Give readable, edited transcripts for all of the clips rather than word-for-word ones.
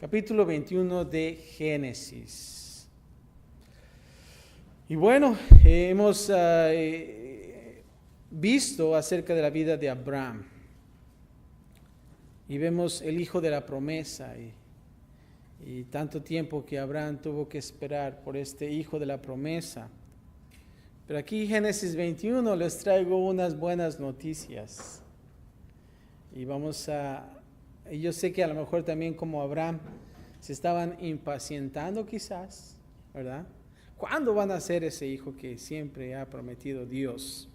capítulo 21 de Génesis. Y bueno, hemos visto acerca de la vida de Abraham. Y vemos el hijo de la promesa y tanto tiempo que Abraham tuvo que esperar por este hijo de la promesa. Pero aquí Génesis 21 les traigo unas buenas noticias. Y yo sé que a lo mejor también como Abraham se estaban impacientando quizás, ¿verdad? ¿Cuándo van a ser ese hijo que siempre ha prometido Dios?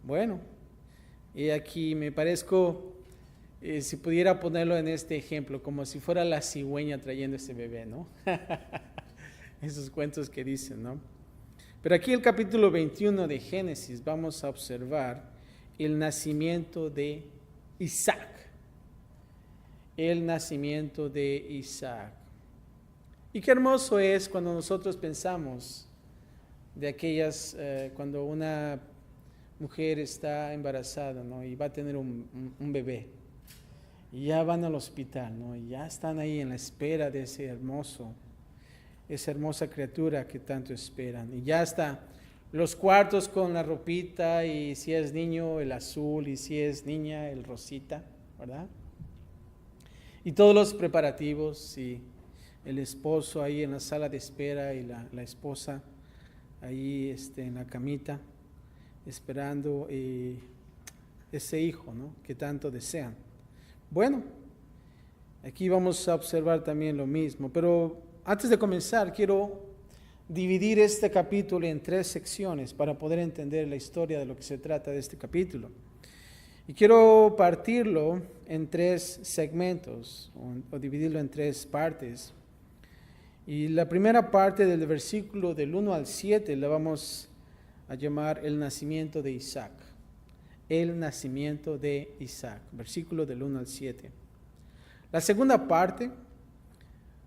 Bueno, y aquí me parezco, si pudiera ponerlo en este ejemplo, como si fuera la cigüeña trayendo ese bebé, ¿no? Esos cuentos que dicen, ¿no? Pero aquí el capítulo 21 de Génesis vamos a observar el nacimiento de Isaac. El nacimiento de Isaac. Y qué hermoso es cuando nosotros pensamos de aquellas, cuando una mujer está embarazada, ¿no? Y va a tener un bebé. Y ya van al hospital, ¿no? Y ya están ahí en la espera de esa hermosa criatura que tanto esperan. Y ya está los cuartos con la ropita, y si es niño el azul, y si es niña el rosita, ¿verdad? Y todos los preparativos, y el esposo ahí en la sala de espera y la esposa ahí en la camita, esperando ese hijo, ¿no? Que tanto desean. Bueno, aquí vamos a observar también lo mismo, pero antes de comenzar quiero dividir este capítulo en 3 secciones para poder entender la historia de lo que se trata de este capítulo. Y quiero partirlo en 3 segmentos o dividirlo en 3 partes. Y la primera parte del versículo del 1 al 7 la vamos a llamar el nacimiento de Isaac. El nacimiento de Isaac, versículo del 1 al 7. La segunda parte,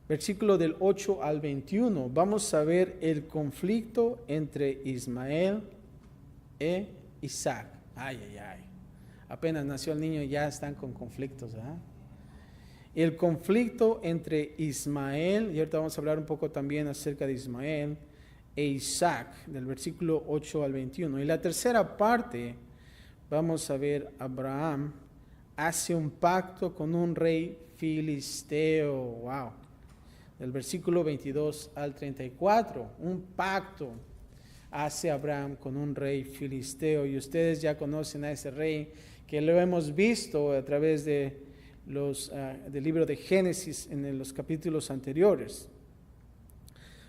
versículo del 8 al 21, vamos a ver el conflicto entre Ismael e Isaac. Ay. Apenas nació el niño y ya están con conflictos, ¿verdad? El conflicto entre Ismael, y ahorita vamos a hablar un poco también acerca de Ismael, e Isaac, del versículo 8 al 21. Y la tercera parte, vamos a ver, Abraham hace un pacto con un rey filisteo. Wow. Del versículo 22 al 34, un pacto hace Abraham con un rey filisteo. Y ustedes ya conocen a ese rey, que lo hemos visto a través de del libro de Génesis en los capítulos anteriores.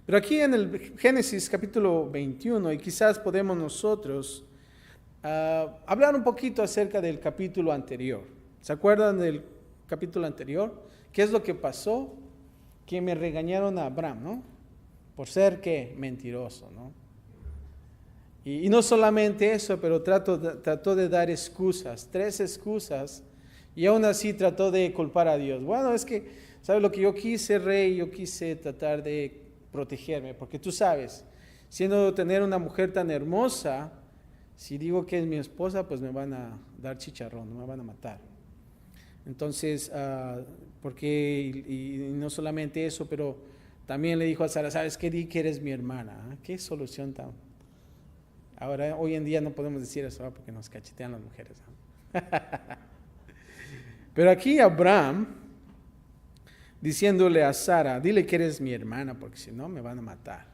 Pero aquí en el Génesis capítulo 21, y quizás podemos nosotros hablar un poquito acerca del capítulo anterior. ¿Se acuerdan del capítulo anterior? ¿Qué es lo que pasó? Que me regañaron a Abraham, ¿no? Por ser, ¿qué? Mentiroso, ¿no? Y no solamente eso, pero trató de dar excusas, 3 excusas, y aún así trató de culpar a Dios. Bueno, es que, ¿sabes lo que yo quise, rey? Yo quise tratar de protegerme, porque tú sabes, tener una mujer tan hermosa, si digo que es mi esposa, pues me van a dar chicharrón, me van a matar. Entonces, y no solamente eso, pero también le dijo a Sara, ¿sabes qué? Di que eres mi hermana. ¿Qué solución tan? Ahora, hoy en día no podemos decir eso porque nos cachetean las mujeres. Pero aquí Abraham, diciéndole a Sara, dile que eres mi hermana porque si no me van a matar.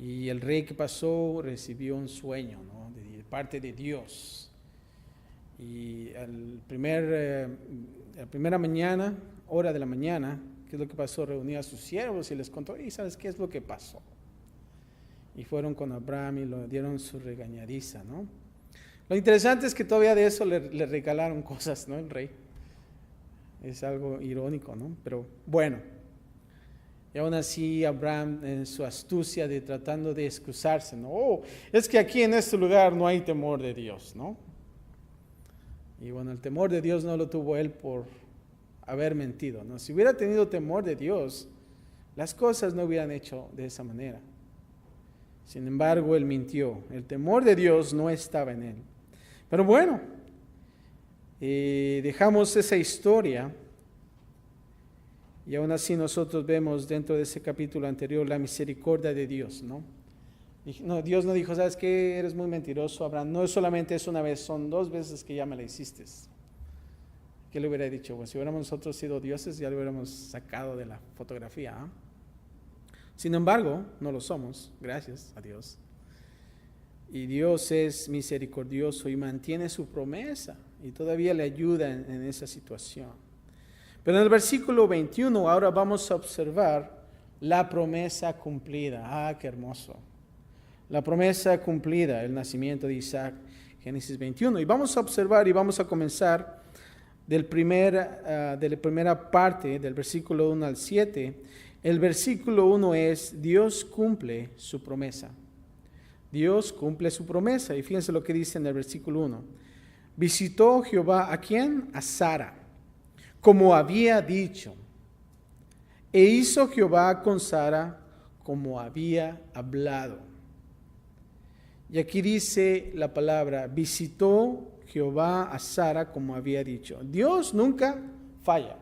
Y el rey que pasó recibió un sueño, ¿no? De parte de Dios. Y la primera mañana, hora de la mañana, ¿qué es lo que pasó? Reunió a sus siervos y les contó, ¿y sabes qué es lo que pasó? Y fueron con Abraham y le dieron su regañadiza, ¿no? Lo interesante es que todavía de eso le regalaron cosas, ¿no? El rey. Es algo irónico, ¿no? Pero bueno. Y aún así Abraham, en su astucia de tratando de excusarse, ¿no? Oh, es que aquí en este lugar no hay temor de Dios, ¿no? Y bueno, el temor de Dios no lo tuvo él por haber mentido, ¿no? Si hubiera tenido temor de Dios, las cosas no hubieran hecho de esa manera. Sin embargo, él mintió. El temor de Dios no estaba en él. Pero bueno, dejamos esa historia Y aún así nosotros vemos dentro de ese capítulo anterior la misericordia de Dios, ¿no? No, Dios no dijo, ¿sabes qué? Eres muy mentiroso, Abraham. No solamente es una vez, son 2 veces que ya me la hiciste. ¿Qué le hubiera dicho? Pues si hubiéramos nosotros sido dioses, ya lo hubiéramos sacado de la fotografía, ¿eh? Sin embargo, no lo somos, gracias a Dios. Y Dios es misericordioso y mantiene su promesa y todavía le ayuda en esa situación. Pero en el versículo 21 ahora vamos a observar la promesa cumplida. ¡Ah, qué hermoso! La promesa cumplida, el nacimiento de Isaac, Génesis 21. Y vamos a observar y vamos a comenzar de la primera parte, del versículo 1 al 7. El versículo 1 es, Dios cumple su promesa. Dios cumple su promesa. Y fíjense lo que dice en el versículo 1. Visitó Jehová, ¿a quién? A Sara, como había dicho. E hizo Jehová con Sara como había hablado. Y aquí dice la palabra, visitó Jehová a Sara como había dicho. Dios nunca falla.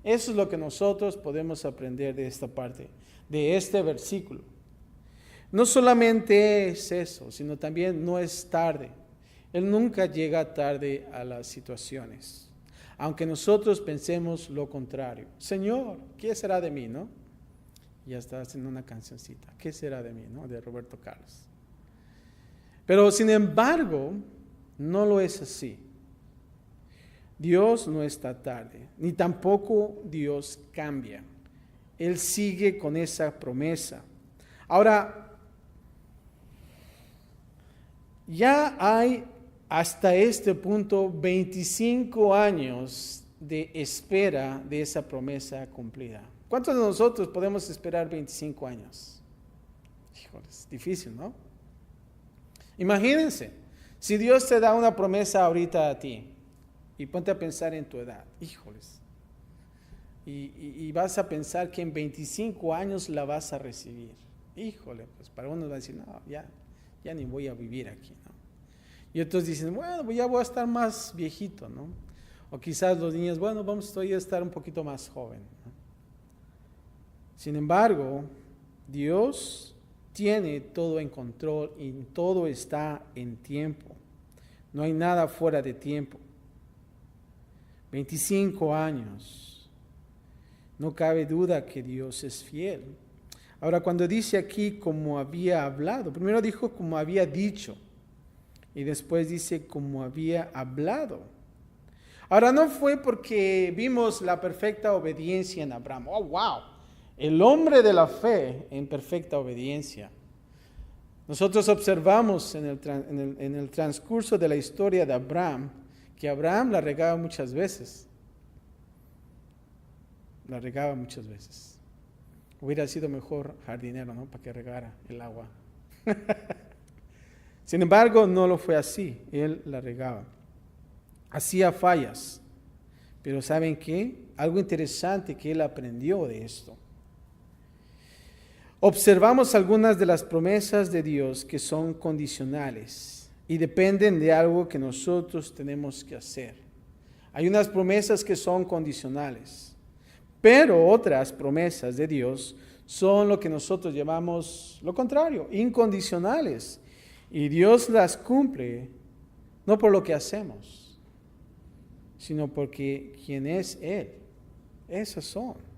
Eso es lo que nosotros podemos aprender de esta parte, de este versículo. No solamente es eso, sino también no es tarde. Él nunca llega tarde a las situaciones. Aunque nosotros pensemos lo contrario. Señor, ¿qué será de mí, no? Ya está haciendo una cancioncita. ¿Qué será de mí, no? De Roberto Carlos. Pero sin embargo, no lo es así. Dios no está tarde, ni tampoco Dios cambia. Él sigue con esa promesa. Ahora, ya hay hasta este punto 25 años de espera de esa promesa cumplida. ¿Cuántos de nosotros podemos esperar 25 años? Híjole, es difícil, ¿no? Imagínense, si Dios te da una promesa ahorita a ti, y ponte a pensar en tu edad, híjoles, y vas a pensar que en 25 años la vas a recibir. Híjole, pues para uno va a decir, no, ya ni voy a vivir aquí, ¿no? Y otros dicen, bueno, pues ya voy a estar más viejito, ¿no? O quizás los niños, bueno, voy a estar un poquito más joven, ¿no? Sin embargo, Dios tiene todo en control y todo está en tiempo. No hay nada fuera de tiempo. 25 años. No cabe duda que Dios es fiel. Ahora, cuando dice aquí como había hablado, primero dijo como había dicho y después dice como había hablado. Ahora, no fue porque vimos la perfecta obediencia en Abraham. ¡Oh, wow! El hombre de la fe en perfecta obediencia. Nosotros observamos en el transcurso de la historia de Abraham que Abraham la regaba muchas veces. La regaba muchas veces. Hubiera sido mejor jardinero, ¿no? Para que regara el agua. Sin embargo, no lo fue así. Él la regaba. Hacía fallas. Pero ¿saben qué? Algo interesante que él aprendió de esto. Observamos algunas de las promesas de Dios que son condicionales y dependen de algo que nosotros tenemos que hacer. Hay unas promesas que son condicionales, pero otras promesas de Dios son lo que nosotros llamamos lo contrario, incondicionales. Y Dios las cumple no por lo que hacemos, sino porque quien es Él. Esas son.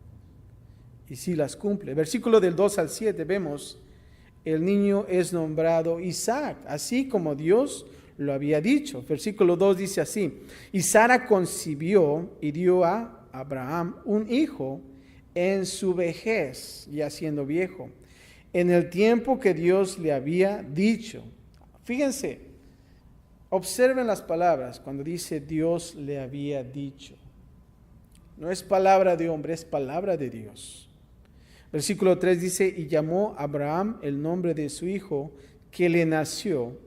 Y sí las cumple. Versículo del 2 al 7 vemos, el niño es nombrado Isaac, así como Dios lo había dicho. Versículo 2 dice así, y Sara concibió y dio a Abraham un hijo en su vejez, ya siendo viejo, en el tiempo que Dios le había dicho. Fíjense, observen las palabras cuando dice Dios le había dicho. No es palabra de hombre, es palabra de Dios. Versículo 3 dice, y llamó a Abraham el nombre de su hijo que le nació,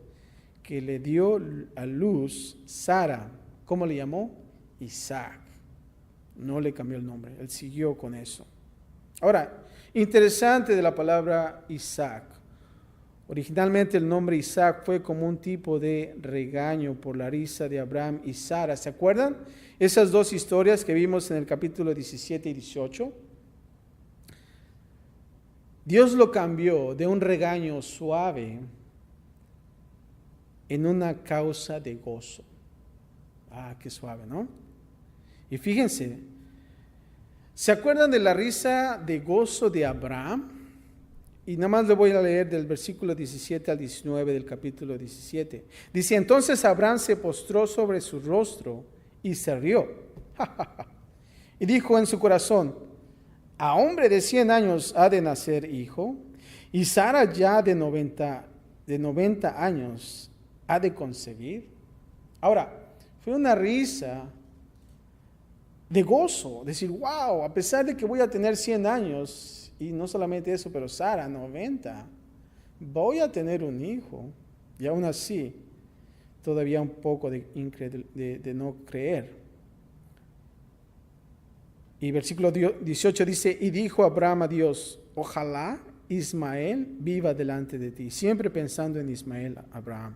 que le dio a luz Sara. ¿Cómo le llamó? Isaac. No le cambió el nombre, él siguió con eso. Ahora, interesante de la palabra Isaac. Originalmente el nombre Isaac fue como un tipo de regaño por la risa de Abraham y Sara. ¿Se acuerdan? Esas dos historias que vimos en el capítulo 17 y 18. Dios lo cambió de un regaño suave en una causa de gozo. Ah, qué suave, ¿no? Y fíjense, ¿se acuerdan de la risa de gozo de Abraham? Y nada más le voy a leer del versículo 17 al 19 del capítulo 17. Dice, entonces Abraham se postró sobre su rostro y se rió. Y dijo en su corazón, a hombre de 100 años ha de nacer hijo, y Sara ya de 90 años ha de concebir. Ahora, fue una risa de gozo, decir, wow, a pesar de que voy a tener 100 años, y no solamente eso, pero Sara, 90, voy a tener un hijo. Y aún así, todavía un poco de no creer. Y versículo 18 dice, y dijo Abraham a Dios, ojalá Ismael viva delante de ti. Siempre pensando en Ismael, Abraham.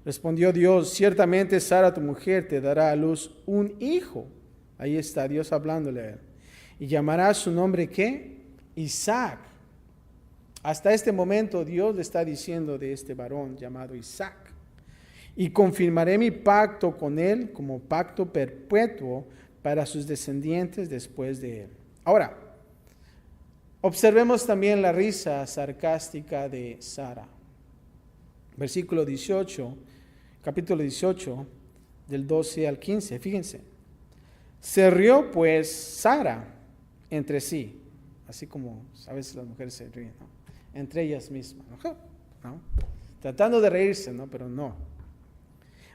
Respondió Dios, ciertamente Sara tu mujer te dará a luz un hijo. Ahí está Dios hablándole a él. Y llamará su nombre, ¿qué? Isaac. Hasta este momento Dios le está diciendo de este varón llamado Isaac. Y confirmaré mi pacto con él como pacto perpetuo para sus descendientes después de él. Ahora, observemos también la risa sarcástica de Sara. Versículo 18, capítulo 18, del 12 al 15, fíjense. Se rió pues Sara entre sí. Así como a veces las mujeres se ríen, ¿no? Entre ellas mismas, ¿no? Tratando de reírse, ¿no? Pero no.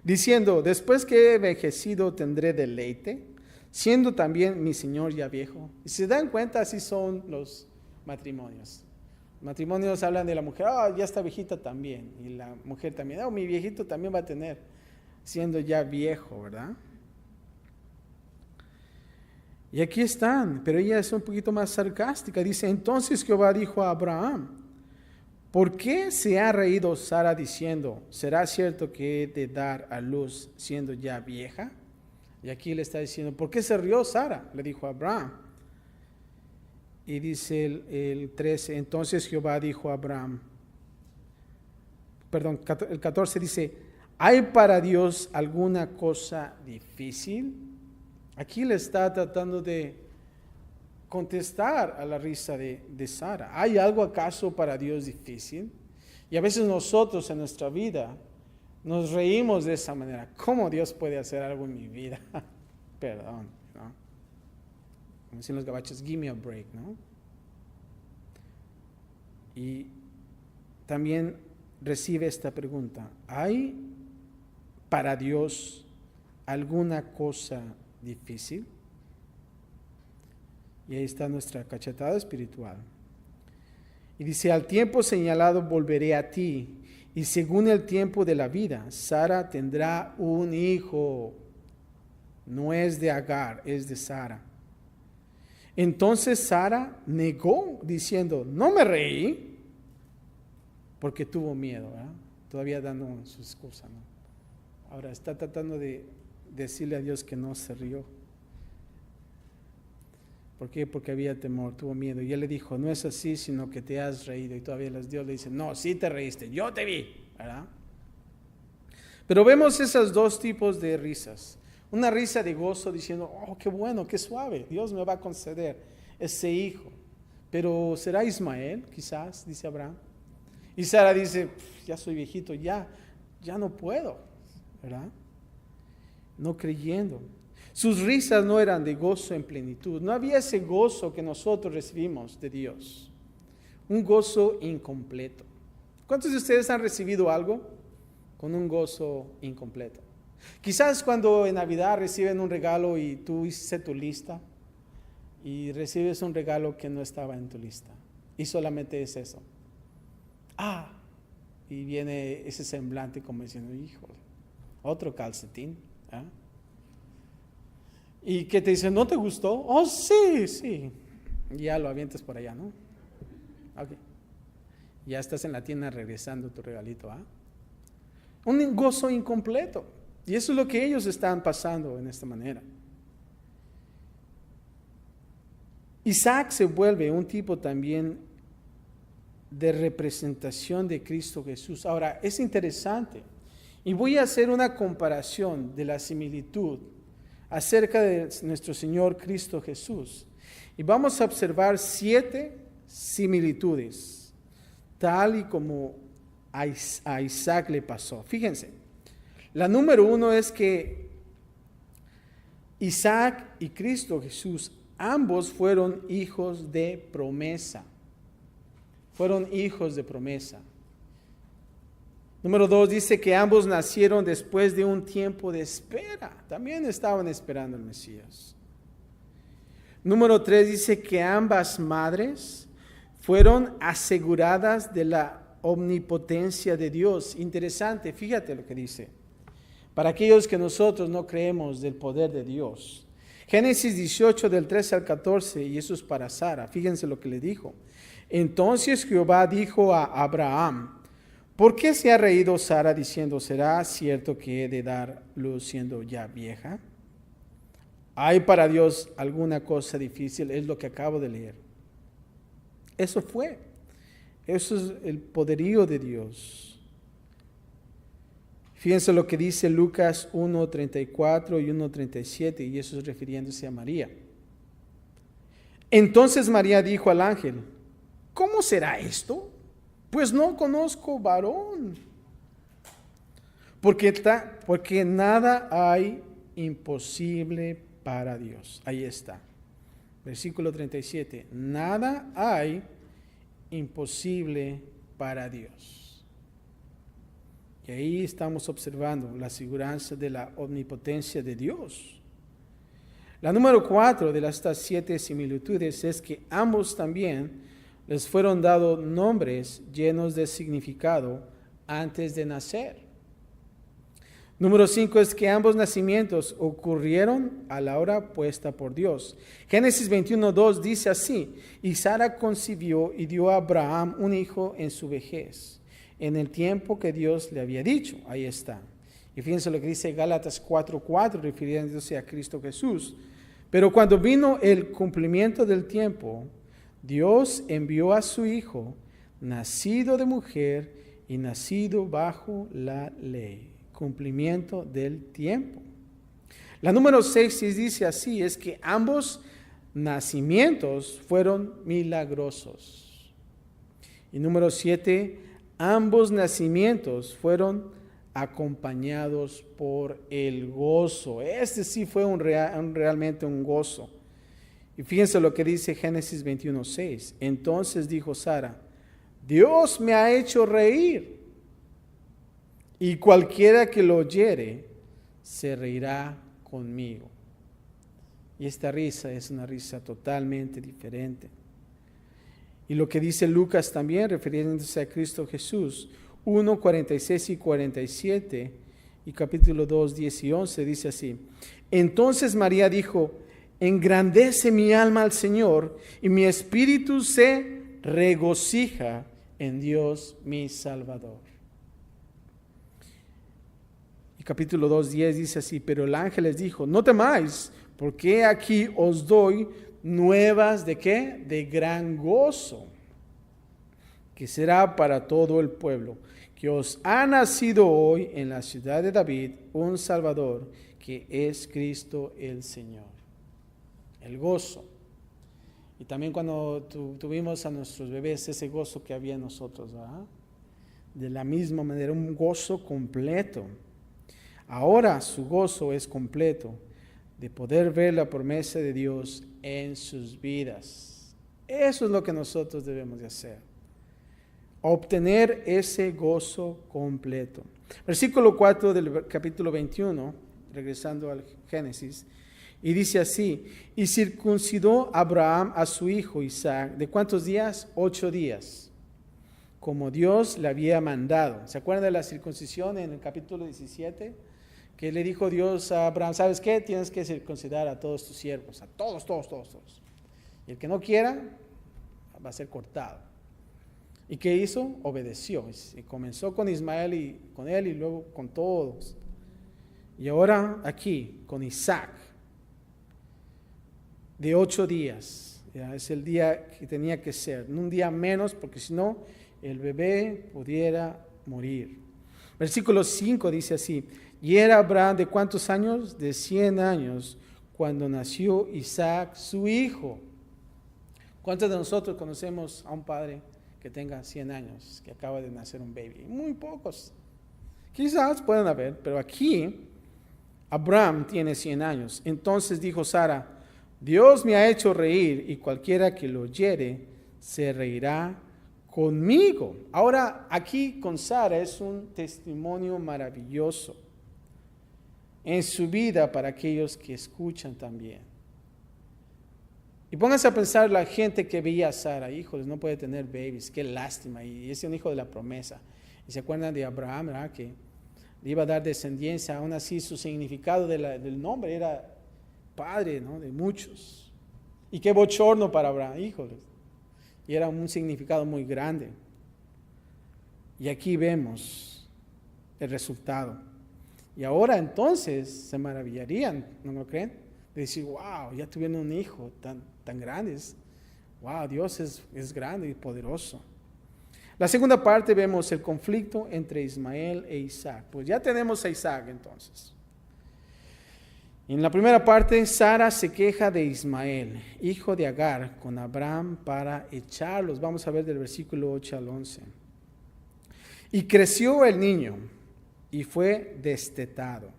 Diciendo, después que he envejecido tendré deleite, siendo también mi Señor ya viejo. Y si se dan cuenta, así son los matrimonios. Matrimonios hablan de la mujer, ya está viejita también. Y la mujer también, mi viejito también va a tener, siendo ya viejo, ¿verdad? Y aquí están, pero ella es un poquito más sarcástica. Dice, entonces Jehová dijo a Abraham, ¿por qué se ha reído Sara diciendo, será cierto que he de dar a luz siendo ya vieja? Y aquí le está diciendo, ¿por qué se rió Sara? Le dijo a Abraham. Y dice el 13, entonces Jehová dijo a Abraham, el 14 dice, ¿hay para Dios alguna cosa difícil? Aquí le está tratando de contestar a la risa de Sara. ¿Hay algo acaso para Dios difícil? Y a veces nosotros en nuestra vida nos reímos de esa manera. ¿Cómo Dios puede hacer algo en mi vida? Perdón, ¿no? Como dicen los gabachos, give me a break, ¿no? Y también recibe esta pregunta. ¿Hay para Dios alguna cosa difícil? Y ahí está nuestra cachetada espiritual. Y dice, al tiempo señalado volveré a ti, y según el tiempo de la vida, Sara tendrá un hijo. No es de Agar, es de Sara. Entonces Sara negó, diciendo, no me reí, porque tuvo miedo, ¿verdad? Todavía dando su excusa, ¿no? Ahora está tratando de decirle a Dios que no se rió. ¿Por qué? Porque había temor, tuvo miedo. Y él le dijo, no es así, sino que te has reído. Y todavía Dios le dice, no, sí te reíste, yo te vi, ¿verdad? Pero vemos esos dos tipos de risas. Una risa de gozo diciendo, qué bueno, qué suave, Dios me va a conceder ese hijo. Pero ¿será Ismael? Quizás, dice Abraham. Y Sara dice, ya soy viejito, ya no puedo, ¿verdad? No creyendo. Sus risas no eran de gozo en plenitud. No había ese gozo que nosotros recibimos de Dios. Un gozo incompleto. ¿Cuántos de ustedes han recibido algo con un gozo incompleto? Quizás cuando en Navidad reciben un regalo y tú hiciste tu lista y recibes un regalo que no estaba en tu lista. Y solamente es eso. Y viene ese semblante como diciendo, híjole, otro calcetín. Y que te dice, ¿no te gustó? Sí. Y ya lo avientas por allá, ¿no? Okay. Ya estás en la tienda regresando tu regalito, ¿ah? Un gozo incompleto. Y eso es lo que ellos están pasando en esta manera. Isaac se vuelve un tipo también de representación de Cristo Jesús. Ahora, es interesante. Y voy a hacer una comparación de la similitud acerca de nuestro Señor Cristo Jesús. Y vamos a observar 7 similitudes, tal y como a Isaac le pasó. Fíjense, la número 1 es que Isaac y Cristo Jesús, ambos fueron hijos de promesa. Fueron hijos de promesa. Número 2 dice que ambos nacieron después de un tiempo de espera. También estaban esperando al Mesías. Número 3 dice que ambas madres fueron aseguradas de la omnipotencia de Dios. Interesante, fíjate lo que dice. Para aquellos que nosotros no creemos del poder de Dios. Génesis 18 del 13 al 14, y eso es para Sara. Fíjense lo que le dijo. Entonces Jehová dijo a Abraham: ¿por qué se ha reído Sara diciendo, ¿será cierto que he de dar luz siendo ya vieja? ¿Hay para Dios alguna cosa difícil? Es lo que acabo de leer. Eso es el poderío de Dios. Fíjense lo que dice Lucas 1:34 y 1:37, y eso es refiriéndose a María. Entonces María dijo al ángel: ¿cómo será esto? Pues no conozco varón. Porque nada hay imposible para Dios. Ahí está. Versículo 37. Nada hay imposible para Dios. Y ahí estamos observando la seguridad de la omnipotencia de Dios. La número 4 de estas 7 similitudes es que ambos también les fueron dados nombres llenos de significado antes de nacer. Número 5 es que ambos nacimientos ocurrieron a la hora puesta por Dios. Génesis 21:2 dice así: y Sara concibió y dio a Abraham un hijo en su vejez, en el tiempo que Dios le había dicho. Ahí está. Y fíjense lo que dice Gálatas 4:4, refiriéndose a Cristo Jesús. Pero cuando vino el cumplimiento del tiempo, Dios envió a su Hijo, nacido de mujer y nacido bajo la ley. Cumplimiento del tiempo. La número 6 dice así, es que ambos nacimientos fueron milagrosos. Y número 7, ambos nacimientos fueron acompañados por el gozo. Este sí fue realmente un gozo. Y fíjense lo que dice Génesis 21:6. Entonces dijo Sara: Dios me ha hecho reír, y cualquiera que lo oyere se reirá conmigo. Y esta risa es una risa totalmente diferente. Y lo que dice Lucas también, refiriéndose a Cristo Jesús, 1:46 y 47, y capítulo 2, 10 y 11, dice así: entonces María dijo: engrandece mi alma al Señor, y mi espíritu se regocija en Dios mi Salvador. Y capítulo 2, 10 dice así: pero el ángel les dijo: no temáis, porque aquí os doy nuevas ¿de qué? De gran gozo, que será para todo el pueblo, que os ha nacido hoy en la ciudad de David un Salvador, que es Cristo el Señor. El gozo. Y también cuando tuvimos a nuestros bebés, ese gozo que había en nosotros, ¿verdad? De la misma manera, un gozo completo. Ahora su gozo es completo, de poder ver la promesa de Dios en sus vidas. Eso es lo que nosotros debemos de hacer. Obtener ese gozo completo. Versículo 4 del capítulo 21, regresando al Génesis, y dice así: y circuncidó Abraham a su hijo Isaac. ¿De cuántos días? 8 días. Como Dios le había mandado. ¿Se acuerdan de la circuncisión en el capítulo 17? Que le dijo Dios a Abraham: ¿sabes qué? Tienes que circuncidar a todos tus siervos, a todos. Y el que no quiera, va a ser cortado. ¿Y qué hizo? Obedeció. Y comenzó con Ismael y con él y luego con todos. Y ahora aquí con Isaac, de 8 días. Ya, es el día que tenía que ser. Un día menos, porque si no, el bebé pudiera morir. Versículo 5 dice así: y era Abraham de ¿cuántos años? De 100 años, cuando nació Isaac, su hijo. ¿Cuántos de nosotros conocemos a un padre que tenga 100 años, que acaba de nacer un baby? Muy pocos. Quizás puedan haber, pero aquí Abraham tiene 100 años. Entonces dijo Sara: Dios me ha hecho reír, y cualquiera que lo oyere se reirá conmigo. Ahora aquí con Sara es un testimonio maravilloso en su vida para aquellos que escuchan también. Y pónganse a pensar la gente que veía a Sara: híjoles, no puede tener babies, qué lástima, y ese es un hijo de la promesa. Y se acuerdan de Abraham, ¿verdad? Que le iba a dar descendencia. Aún así su significado del nombre era padre, ¿no? De muchos. Y qué bochorno para Abraham, híjoles. Y era un significado muy grande. Y aquí vemos el resultado. Y ahora entonces se maravillarían, ¿no lo creen? De decir: wow, ya tuvieron un hijo tan grande. Wow, Dios es grande y poderoso. La segunda parte vemos el conflicto entre Ismael e Isaac. Pues ya tenemos a Isaac entonces. En la primera parte, Sara se queja de Ismael, hijo de Agar, con Abraham para echarlos. Vamos a ver del versículo 8 al 11. Y creció el niño y fue destetado.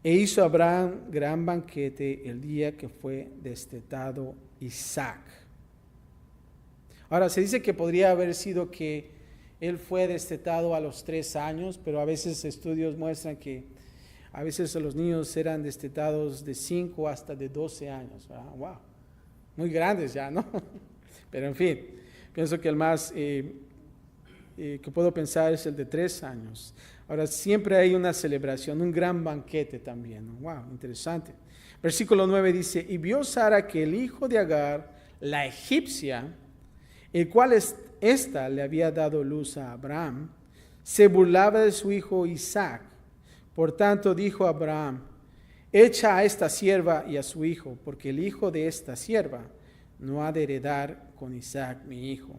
E hizo Abraham gran banquete el día que fue destetado Isaac. Ahora, se dice que podría haber sido que él fue destetado a los 3 años, pero a veces estudios muestran que a veces los niños eran destetados de 5 hasta de 12 años. ¿Verdad? Wow, muy grandes ya, ¿no? Pero en fin, pienso que el más que puedo pensar es el de 3 años. Ahora, siempre hay una celebración, un gran banquete también, ¿no? Wow, interesante. Versículo 9 dice: y vio Sara que el hijo de Agar, la egipcia, el cual ésta le había dado luz a Abraham, se burlaba de su hijo Isaac. Por tanto dijo Abraham: echa a esta sierva y a su hijo, porque el hijo de esta sierva no ha de heredar con Isaac mi hijo.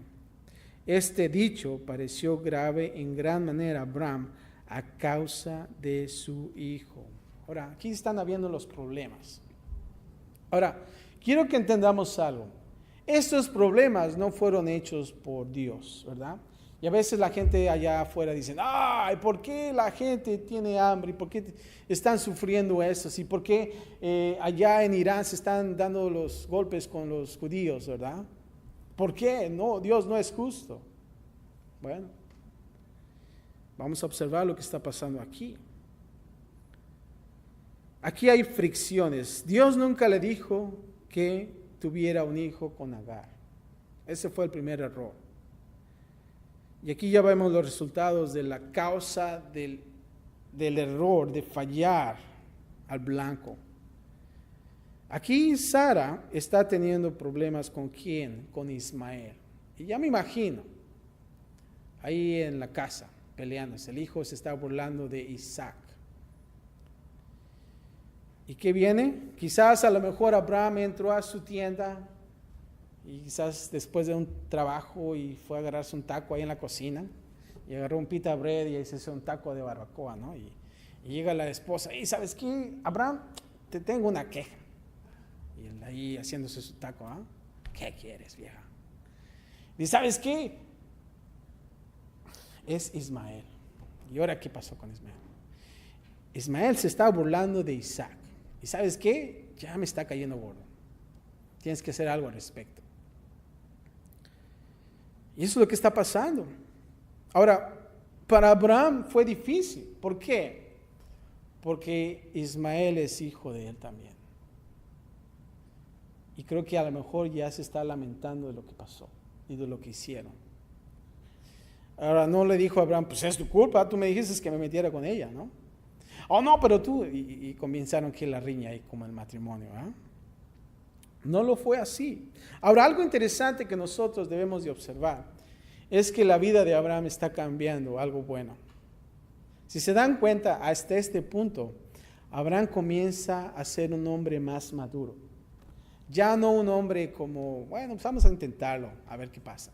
Este dicho pareció grave en gran manera a Abraham a causa de su hijo. Ahora, aquí están habiendo los problemas. Ahora, quiero que entendamos algo. Estos problemas no fueron hechos por Dios, ¿verdad? Y a veces la gente allá afuera dice: ay, ¿por qué la gente tiene hambre? ¿Y por qué están sufriendo eso? ¿Y por qué allá en Irán se están dando los golpes con los judíos, verdad? ¿Por qué? No, Dios no es justo. Bueno, vamos a observar lo que está pasando aquí. Aquí hay fricciones. Dios nunca le dijo que tuviera un hijo con Agar. Ese fue el primer error. Y aquí ya vemos los resultados de la causa del error, de fallar al blanco. Aquí Sara está teniendo problemas ¿con quién? Con Ismael. Y ya me imagino, ahí en la casa, peleándose. El hijo se está burlando de Isaac. ¿Y qué viene? Quizás a lo mejor Abraham entró a su tienda y quizás después de un trabajo y fue a agarrarse un taco ahí en la cocina y agarró un pita bread y ahí se hizo un taco de barbacoa, ¿no? Y llega la esposa: y ¿sabes qué, Abraham? Te tengo una queja. Y él ahí haciéndose su taco: ¿ah? ¿Qué quieres, vieja? Y ¿sabes qué? Es Ismael. ¿Y ahora qué pasó con Ismael? Ismael se está burlando de Isaac. ¿Y sabes qué? Ya me está cayendo gordo. Tienes que hacer algo al respecto. Y eso es lo que está pasando. Ahora, para Abraham fue difícil. ¿Por qué? Porque Ismael es hijo de él también. Y creo que a lo mejor ya se está lamentando de lo que pasó y de lo que hicieron. Ahora no le dijo a Abraham: pues es tu culpa, tú me dijiste que me metiera con ella, ¿no? Oh, no, pero tú, y comenzaron que la riña ahí como el matrimonio, ¿eh? No lo fue así. Ahora, algo interesante que nosotros debemos de observar es que la vida de Abraham está cambiando, algo bueno. Si se dan cuenta, hasta este punto, Abraham comienza a ser un hombre más maduro. Ya no un hombre como, bueno, pues vamos a intentarlo, a ver qué pasa.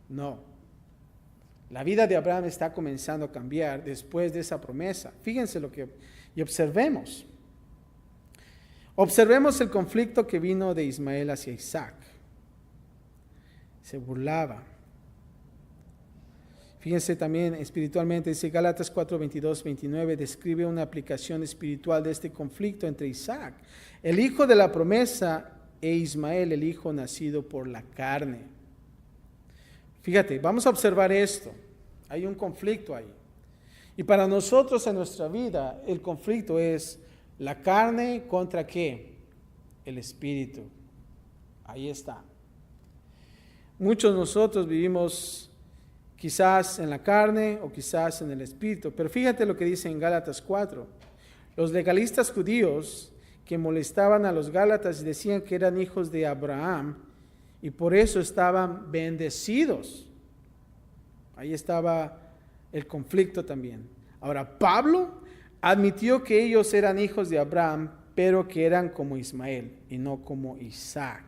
No. La vida de Abraham está comenzando a cambiar después de esa promesa. Fíjense y observemos. Observemos el conflicto que vino de Ismael hacia Isaac. Se burlaba. Fíjense también espiritualmente, dice Gálatas 4, 22, 29, describe una aplicación espiritual de este conflicto entre Isaac, el hijo de la promesa, e Ismael, el hijo nacido por la carne. Fíjate, vamos a observar esto. Hay un conflicto ahí. Y para nosotros en nuestra vida, el conflicto es la carne contra ¿qué? El espíritu. Ahí está. Muchos de nosotros vivimos quizás en la carne o quizás en el espíritu. Pero fíjate lo que dice en Gálatas 4. Los legalistas judíos que molestaban a los gálatas y decían que eran hijos de Abraham y por eso estaban bendecidos. Ahí estaba el conflicto también. Ahora, Pablo admitió que ellos eran hijos de Abraham, pero que eran como Ismael y no como Isaac.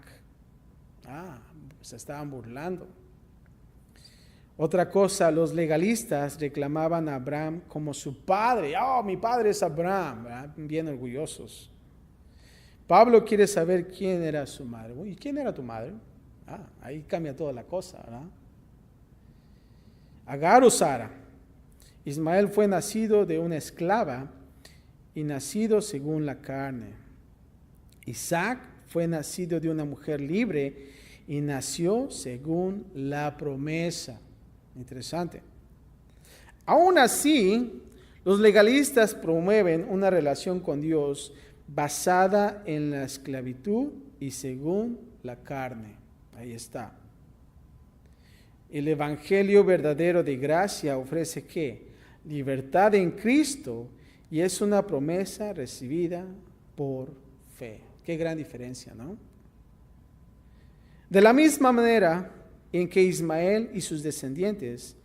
Se estaban burlando. Otra cosa, los legalistas reclamaban a Abraham como su padre. Mi padre es Abraham, ¿verdad? Bien orgullosos. Pablo quiere saber quién era su madre. ¿Y quién era tu madre? Ahí cambia toda la cosa, ¿verdad? Agar o Sara. Ismael fue nacido de una esclava y nacido según la carne. Isaac fue nacido de una mujer libre y nació según la promesa. Interesante. Aún así, los legalistas promueven una relación con Dios basada en la esclavitud y según la carne. Ahí está. El evangelio verdadero de gracia ofrece ¿qué? Libertad en Cristo y es una promesa recibida por fe. Qué gran diferencia, ¿no? De la misma manera en que Ismael y sus descendientes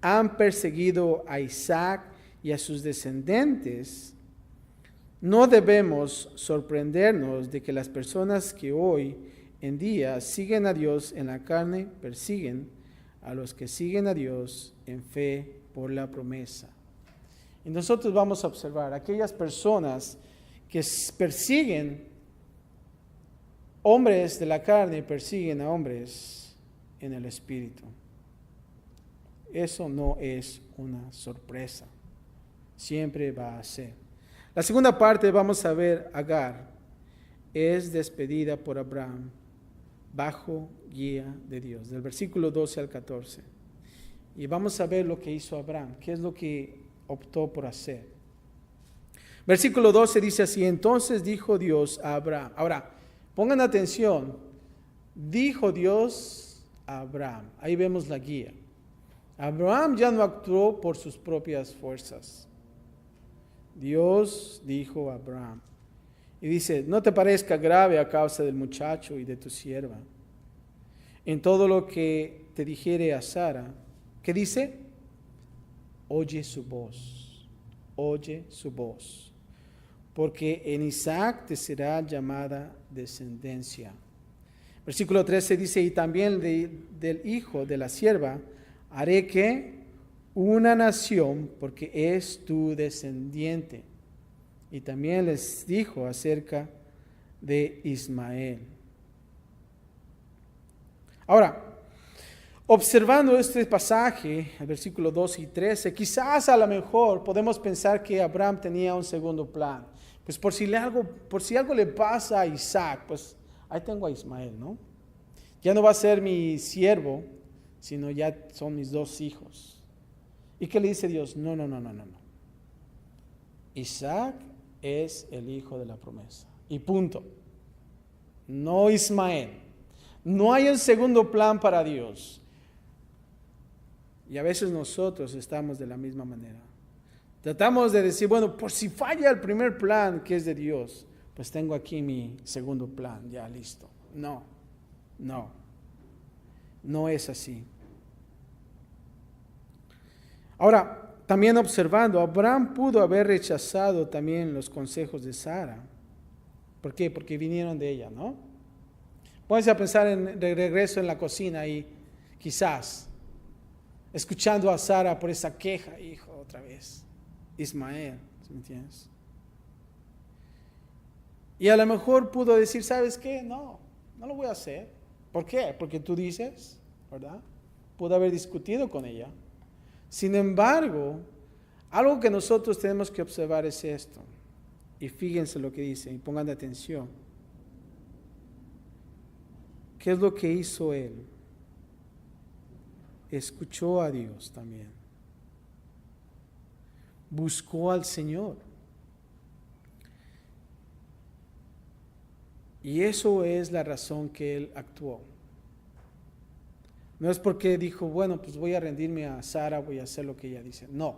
han perseguido a Isaac y a sus descendientes, no debemos sorprendernos de que las personas que hoy en día siguen a Dios en la carne persiguen a los que siguen a Dios en fe por la promesa. Y nosotros vamos a observar aquellas personas que persiguen hombres de la carne, persiguen a hombres en el espíritu. Eso no es una sorpresa. Siempre va a ser. La segunda parte vamos a ver Agar es despedida por Abraham bajo guía de Dios, del versículo 12 al 14. Y vamos a ver lo que hizo Abraham, qué es lo que optó por hacer. Versículo 12 dice así: entonces dijo Dios a Abraham. Ahora, pongan atención, dijo Dios a Abraham. Ahí vemos la guía. Abraham ya no actuó por sus propias fuerzas. Dios dijo a Abraham. Y dice: no te parezca grave a causa del muchacho y de tu sierva. En todo lo que te dijere a Sara, ¿qué dice? Oye su voz, oye su voz. Porque en Isaac te será llamada descendencia. Versículo 13 dice: y también del hijo de la sierva haré que una nación, porque es tu descendiente. Y también les dijo acerca de Ismael. Ahora, observando este pasaje, el versículo 12 y 13, quizás a lo mejor podemos pensar que Abraham tenía un segundo plan. Pues por si algo le pasa a Isaac, pues ahí tengo a Ismael, ¿no? Ya no va a ser mi siervo, sino ya son mis dos hijos. ¿Y qué le dice Dios? No. Isaac es el hijo de la promesa. Y punto. No Ismael. No hay un segundo plan para Dios. Y a veces nosotros estamos de la misma manera. Tratamos de decir, bueno, por si falla el primer plan que es de Dios, pues tengo aquí mi segundo plan, ya listo. No es así. Ahora, también observando, Abraham pudo haber rechazado también los consejos de Sara. ¿Por qué? Porque vinieron de ella, ¿no? Pónganse a pensar de regreso en la cocina y quizás escuchando a Sara por esa queja, hijo, otra vez, Ismael, ¿me entiendes? Y a lo mejor pudo decir, ¿sabes qué? No lo voy a hacer. ¿Por qué? Porque tú dices, ¿verdad? Pudo haber discutido con ella. Sin embargo, algo que nosotros tenemos que observar es esto. Y fíjense lo que dice y pongan atención. ¿Qué es lo que hizo él? Escuchó a Dios también. Buscó al Señor. Y eso es la razón que él actuó. No es porque dijo, bueno, pues voy a rendirme a Sara, voy a hacer lo que ella dice. No.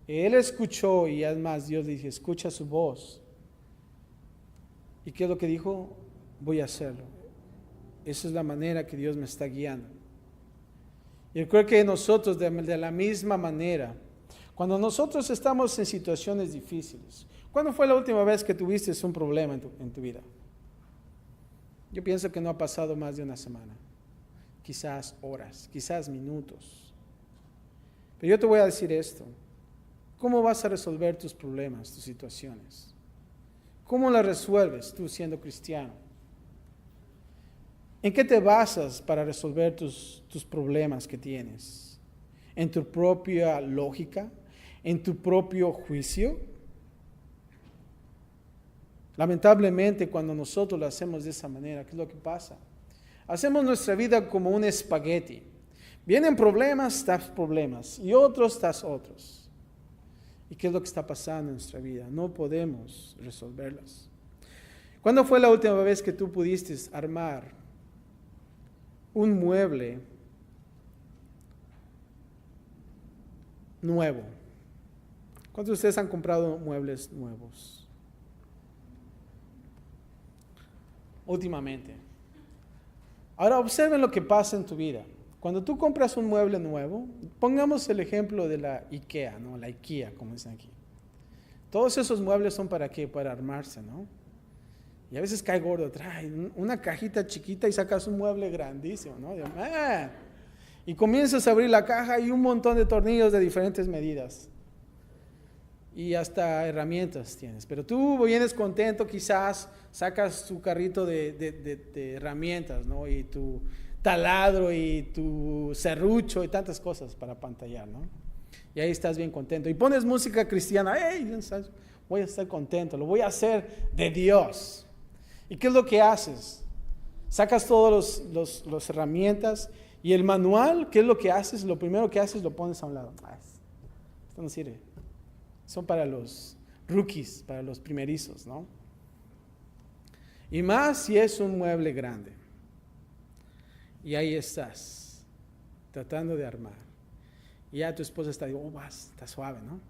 Él escuchó y además Dios le dice, escucha su voz. ¿Y qué es lo que dijo? Voy a hacerlo. Esa es la manera que Dios me está guiando. Yo creo que nosotros de la misma manera, cuando nosotros estamos en situaciones difíciles, ¿cuándo fue la última vez que tuviste un problema en tu vida? Yo pienso que no ha pasado más de una semana, quizás horas, quizás minutos. Pero yo te voy a decir esto, ¿cómo vas a resolver tus problemas, tus situaciones? ¿Cómo las resuelves tú siendo cristiano? ¿En qué te basas para resolver tus problemas que tienes? ¿En tu propia lógica? ¿En tu propio juicio? Lamentablemente, cuando nosotros lo hacemos de esa manera, ¿qué es lo que pasa? Hacemos nuestra vida como un espagueti. Vienen problemas, estás problemas, y otros, estás otros. ¿Y qué es lo que está pasando en nuestra vida? No podemos resolverlas. ¿Cuándo fue la última vez que tú pudiste armar un mueble nuevo? ¿Cuántos de ustedes han comprado muebles nuevos últimamente? Ahora observen lo que pasa en tu vida. Cuando tú compras un mueble nuevo, pongamos el ejemplo de la IKEA, ¿no? La IKEA, como dicen aquí. Todos esos muebles son para qué? Para armarse, ¿no? Y a veces cae gordo, trae una cajita chiquita y sacas un mueble grandísimo, ¿no? Y comienzas a abrir la caja y un montón de tornillos de diferentes medidas. Y hasta herramientas tienes. Pero tú vienes contento, quizás sacas tu carrito de herramientas, ¿no? Y tu taladro y tu serrucho y tantas cosas para pantallar, ¿no? Y ahí estás bien contento. Y pones música cristiana, ¡hey! Voy a estar contento, lo voy a hacer de Dios. ¿Y qué es lo que haces? Sacas todas las herramientas y el manual, ¿qué es lo que haces? Lo primero que haces lo pones a un lado. Esto no sirve. Son para los rookies, para los primerizos, ¿no? Y más si es un mueble grande. Y ahí estás, tratando de armar. Y ya tu esposa está, está suave, ¿no?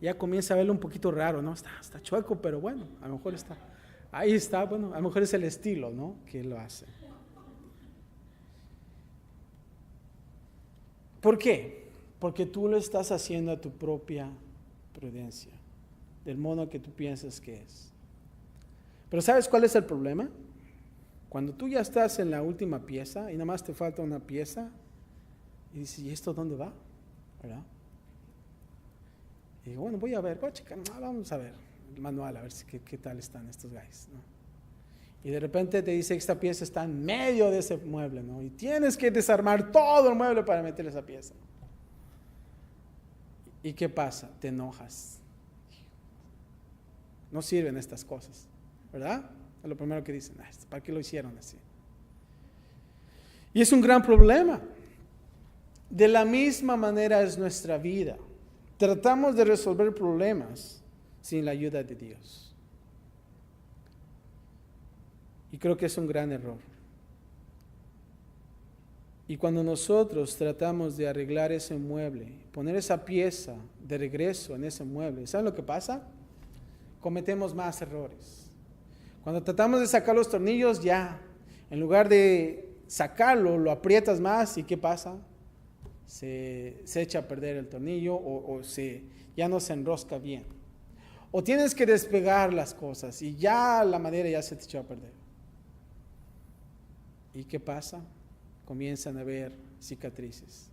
Ya comienza a verlo un poquito raro, ¿no? Está chueco, pero bueno, a lo mejor está. Ahí está, bueno, a lo mejor es el estilo, ¿no? Que lo hace. ¿Por qué? Porque tú lo estás haciendo a tu propia prudencia, del modo que tú piensas que es. Pero ¿sabes cuál es el problema? Cuando tú ya estás en la última pieza y nada más te falta una pieza y dices, ¿y esto dónde va? ¿Verdad? Y digo, bueno, voy a checar, vamos a ver el manual, a ver qué tal están estos guys, ¿no? Y de repente te dice que esta pieza está en medio de ese mueble, ¿no? Y tienes que desarmar todo el mueble para meter esa pieza. ¿Y qué pasa? Te enojas. No sirven estas cosas, ¿verdad? Es lo primero que dicen, ¿para qué lo hicieron así? Y es un gran problema. De la misma manera es nuestra vida. Tratamos de resolver problemas sin la ayuda de Dios. Y creo que es un gran error. Y cuando nosotros tratamos de arreglar ese mueble, poner esa pieza de regreso en ese mueble, ¿saben lo que pasa? Cometemos más errores. Cuando tratamos de sacar los tornillos, ya, en lugar de sacarlo, lo aprietas más y ¿qué pasa? se echa a perder el tornillo ya no se enrosca bien. O tienes que despegar las cosas y ya la madera ya se te echó a perder. ¿Y qué pasa? Comienzan a haber cicatrices.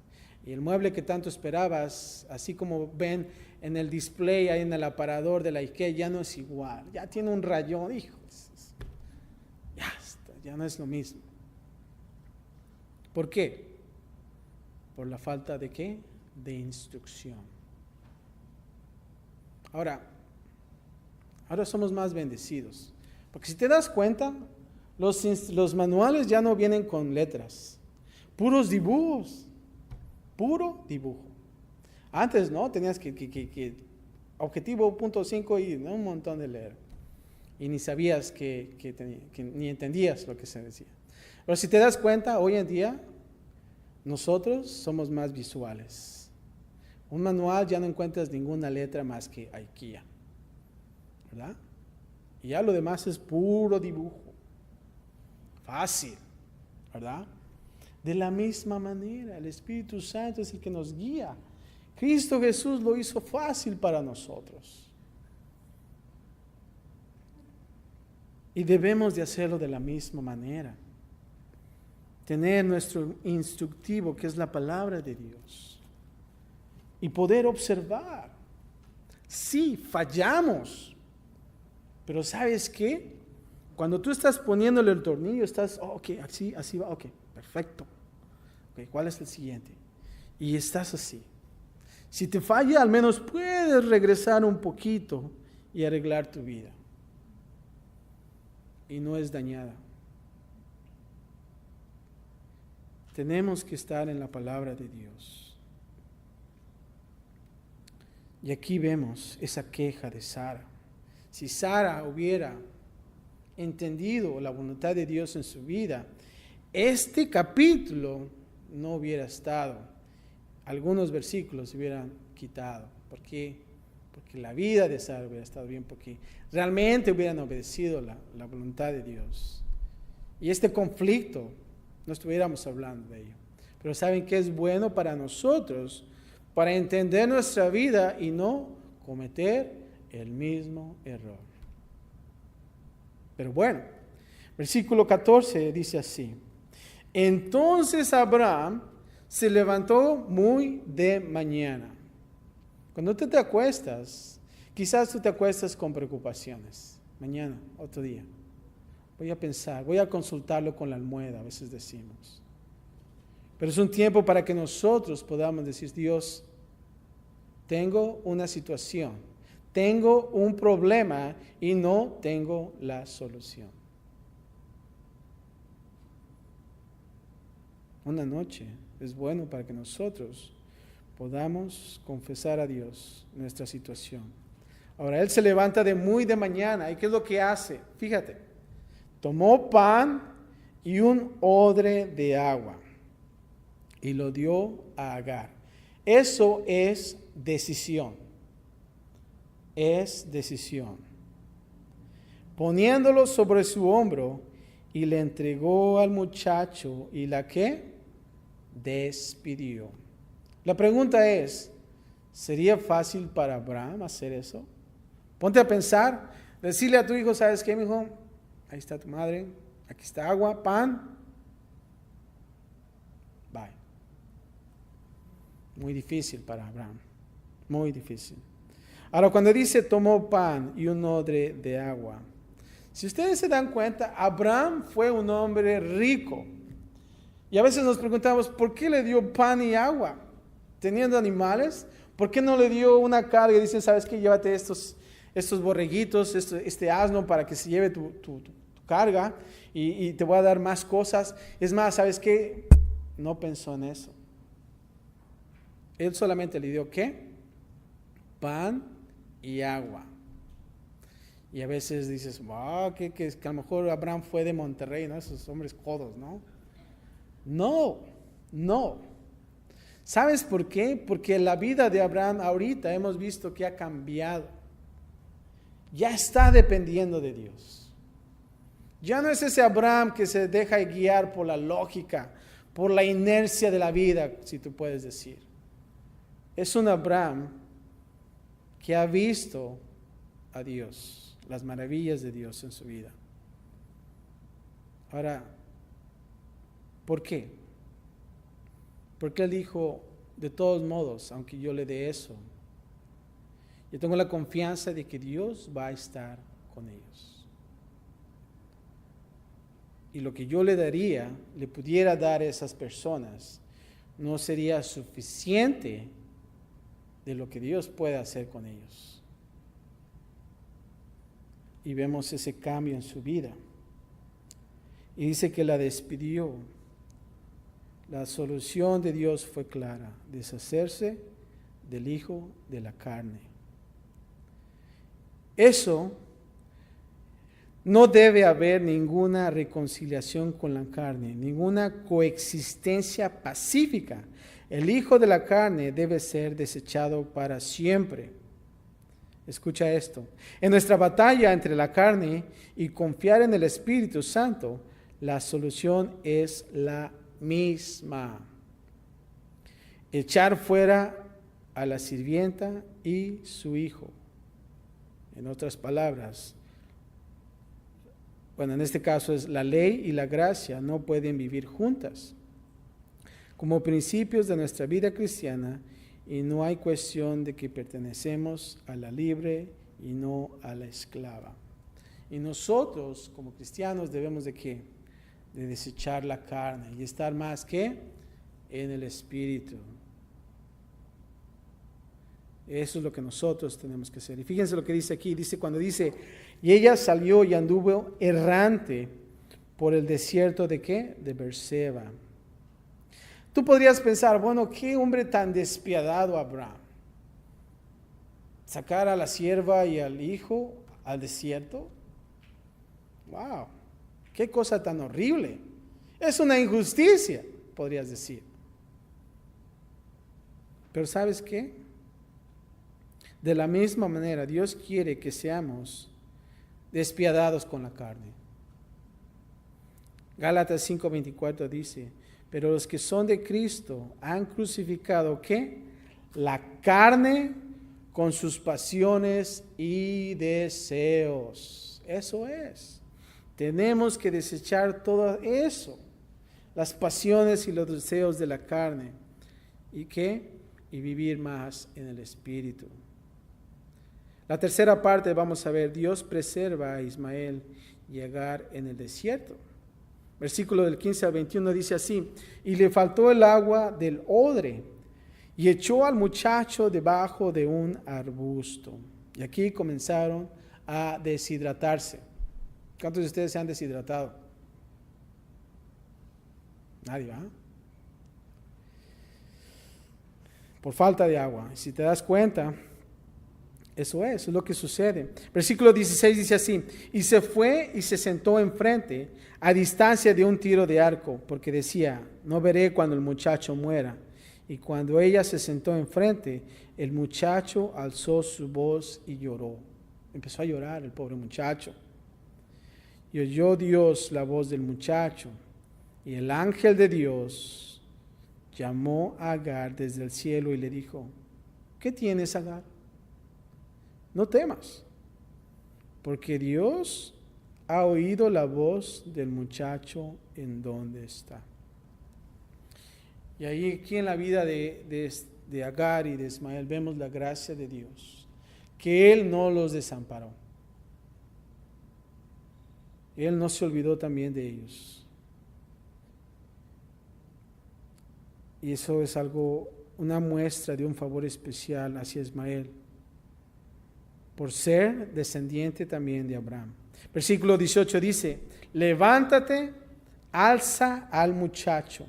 Y el mueble que tanto esperabas, así como ven en el display, ahí en el aparador de la IKEA, ya no es igual. Ya tiene un rayón, hijos. Ya no es lo mismo. ¿Por qué? Por la falta de ¿qué? De instrucción. Ahora somos más bendecidos. Porque si te das cuenta, los manuales ya no vienen con letras. Puros dibujos. Puro dibujo. Antes, ¿no? Tenías que objetivo punto 5 y ¿no? Un montón de leer. Y ni sabías que ni entendías lo que se decía. Pero si te das cuenta, hoy en día, nosotros somos más visuales. Un manual ya no encuentras ninguna letra más que IKEA, ¿verdad? Y ya lo demás es puro dibujo. Fácil, ¿verdad? De la misma manera, el Espíritu Santo es el que nos guía. Cristo Jesús lo hizo fácil para nosotros. Y debemos de hacerlo de la misma manera. Tener nuestro instructivo, que es la palabra de Dios. Y poder observar. Sí, fallamos. Pero ¿sabes qué? Cuando tú estás poniéndole el tornillo, estás, ok, así va, ok, perfecto. Ok, ¿cuál es el siguiente? Y estás así. Si te falla, al menos puedes regresar un poquito y arreglar tu vida. Y no es dañada. Tenemos que estar en la palabra de Dios. Y aquí vemos esa queja de Sara. Si Sara hubiera entendido la voluntad de Dios en su vida, este capítulo no hubiera estado. Algunos versículos se hubieran quitado. ¿Por qué? Porque la vida de Sara hubiera estado bien, porque realmente hubieran obedecido la voluntad de Dios. Y este conflicto, no estuviéramos hablando de ello. Pero ¿saben qué es bueno para nosotros? Para entender nuestra vida y no cometer el mismo error. Pero bueno, versículo 14 dice así. Entonces Abraham se levantó muy de mañana. Cuando tú te acuestas, quizás tú te acuestas con preocupaciones. Mañana, otro día. Voy a pensar, voy a consultarlo con la almohada, a veces decimos. Pero es un tiempo para que nosotros podamos decir, Dios, tengo una situación, tengo un problema y no tengo la solución. Una noche es bueno para que nosotros podamos confesar a Dios nuestra situación. Ahora, él se levanta de muy de mañana. ¿Y qué es lo que hace? Fíjate, tomó pan y un odre de agua y lo dio a Agar. Eso es decisión. Es decisión. Poniéndolo sobre su hombro y le entregó al muchacho y la ¿qué? Despidió. La pregunta es, ¿sería fácil para Abraham hacer eso? Ponte a pensar, decirle a tu hijo, ¿sabes qué, mi hijo? Ahí está tu madre, aquí está agua, pan. Bye. Muy difícil para Abraham, muy difícil. Ahora, cuando dice tomó pan y un odre de agua, si ustedes se dan cuenta, Abraham fue un hombre rico. Y a veces nos preguntamos, ¿por qué le dio pan y agua? Teniendo animales, ¿por qué no le dio una carga y dice, sabes qué, llévate estos borreguitos, este asno para que se lleve tu carga y te voy a dar más cosas? Es más, ¿sabes qué? No pensó en eso. Él solamente le dio ¿qué? Pan y agua. Y a veces dices, wow, que a lo mejor Abraham fue de Monterrey, ¿no? Esos hombres codos, ¿no? No. ¿Sabes por qué? Porque la vida de Abraham ahorita hemos visto que ha cambiado. Ya está dependiendo de Dios. Ya no es ese Abraham que se deja guiar por la lógica, por la inercia de la vida, si tú puedes decir. Es un Abraham que ha visto a Dios, las maravillas de Dios en su vida. Ahora, ¿por qué? Porque él dijo, de todos modos, aunque yo le dé eso, yo tengo la confianza de que Dios va a estar con ellos. Y lo que yo le daría, le pudiera dar a esas personas, no sería suficiente de lo que Dios puede hacer con ellos. Y vemos ese cambio en su vida. Y dice que la despidió. La solución de Dios fue clara: deshacerse del hijo de la carne. Eso no debe haber ninguna reconciliación con la carne, ninguna coexistencia pacífica. El hijo de la carne debe ser desechado para siempre. Escucha esto. En nuestra batalla entre la carne y confiar en el Espíritu Santo, la solución es la misma: echar fuera a la sirvienta y su hijo. En otras palabras, bueno, en este caso es la ley y la gracia no pueden vivir juntas como principios de nuestra vida cristiana, y no hay cuestión de que pertenecemos a la libre y no a la esclava. Y nosotros como cristianos debemos de ¿qué? De desechar la carne y estar más que en el Espíritu. Eso es lo que nosotros tenemos que hacer. Y fíjense lo que dice aquí. Dice, cuando dice, y ella salió y anduvo errante por el desierto de ¿qué? De Beerseba. Tú podrías pensar, bueno, qué hombre tan despiadado Abraham. Sacar a la sierva y al hijo al desierto. Wow, qué cosa tan horrible. Es una injusticia, podrías decir. Pero ¿sabes qué? De la misma manera, Dios quiere que seamos despiadados con la carne. Gálatas 5:24 dice, pero los que son de Cristo han crucificado ¿qué? La carne con sus pasiones y deseos. Eso es. Tenemos que desechar todo eso, las pasiones y los deseos de la carne. ¿Y qué? Y vivir más en el Espíritu. La tercera parte vamos a ver, Dios preserva a Ismael llegar en el desierto. Versículo del 15 al 21 dice así, y le faltó el agua del odre, y echó al muchacho debajo de un arbusto. Y aquí comenzaron a deshidratarse. ¿Cuántos de ustedes se han deshidratado? Nadie, ¿va? Por falta de agua. Si te das cuenta, eso es lo que sucede. Versículo 16 dice así, y se fue y se sentó enfrente, a distancia de un tiro de arco, porque decía, no veré cuando el muchacho muera. Y cuando ella se sentó enfrente, el muchacho alzó su voz y lloró. Empezó a llorar el pobre muchacho. Y oyó Dios la voz del muchacho, y el ángel de Dios llamó a Agar desde el cielo y le dijo, ¿qué tienes, Agar? No temas, porque Dios ha oído la voz del muchacho en donde está. Y ahí aquí en la vida de Agar y de Ismael vemos la gracia de Dios, que Él no los desamparó. Él no se olvidó también de ellos. Y eso es algo, una muestra de un favor especial hacia Ismael, por ser descendiente también de Abraham. Versículo 18 dice, levántate, alza al muchacho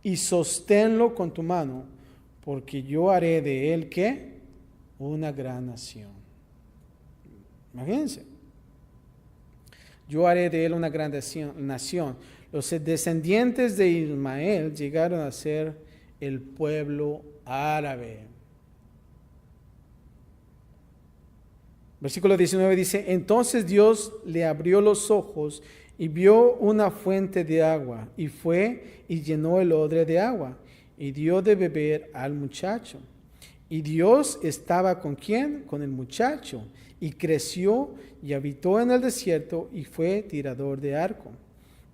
y sosténlo con tu mano, porque yo haré de él, ¿qué? Una gran nación. Imagínense. Yo haré de él una gran nación. Los descendientes de Ismael llegaron a ser el pueblo árabe. Versículo 19 dice, entonces Dios le abrió los ojos y vio una fuente de agua, y fue y llenó el odre de agua, y dio de beber al muchacho. Y Dios estaba ¿con quién? Con el muchacho, y creció y habitó en el desierto, y fue tirador de arco.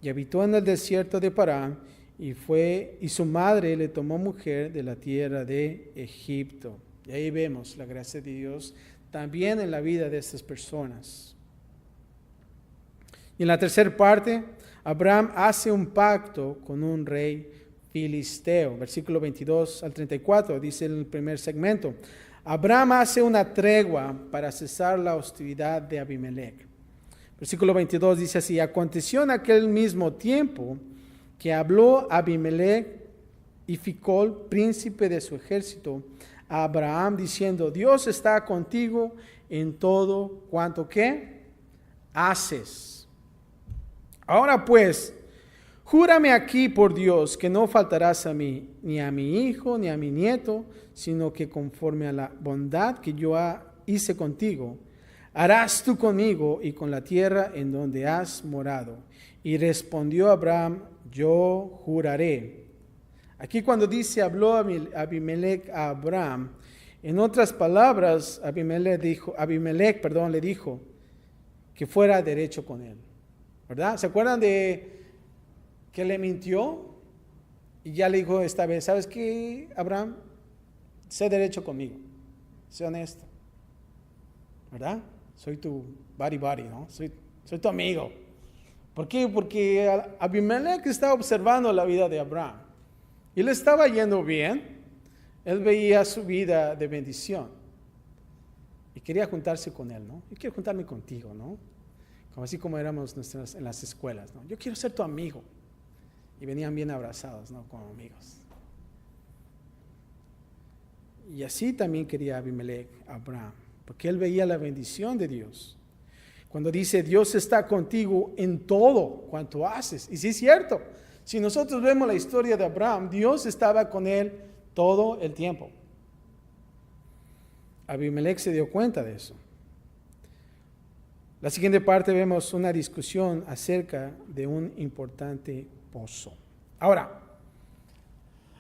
Y habitó en el desierto de Parán, y su madre le tomó mujer de la tierra de Egipto. Y ahí vemos la gracia de Dios también en la vida de estas personas. Y en la tercera parte, Abraham hace un pacto con un rey filisteo. Versículo 22 al 34, dice en el primer segmento. Abraham hace una tregua para cesar la hostilidad de Abimelech. Versículo 22 dice así: aconteció en aquel mismo tiempo que habló Abimelech y Ficol, príncipe de su ejército, a Abraham diciendo: Dios está contigo en todo cuanto que haces. Ahora pues, júrame aquí por Dios que no faltarás a mí, ni a mi hijo, ni a mi nieto, sino que conforme a la bondad que yo hice contigo, harás tú conmigo y con la tierra en donde has morado. Y respondió Abraham: yo juraré. Aquí cuando dice habló Abimelech a Abraham, en otras palabras, Abimelech le dijo que fuera derecho con él. ¿Verdad? ¿Se acuerdan de que le mintió? Y ya le dijo esta vez: ¿sabes qué, Abraham? Sé derecho conmigo. Sé honesto. ¿Verdad? Soy tu buddy, ¿no? Soy tu amigo. ¿Por qué? Porque Abimelech estaba observando la vida de Abraham. Y le estaba yendo bien. Él veía su vida de bendición. Y quería juntarse con él, ¿no? Yo quiero juntarme contigo, ¿no? Así como éramos en las escuelas, ¿no? Yo quiero ser tu amigo. Y venían bien abrazados, ¿no? Como amigos. Y así también quería Abimelech a Abraham, porque él veía la bendición de Dios. Cuando dice: Dios está contigo en todo cuanto haces. Y sí es cierto. Si nosotros vemos la historia de Abraham, Dios estaba con él todo el tiempo. Abimelech se dio cuenta de eso. La siguiente parte vemos una discusión acerca de un importante pozo. Ahora,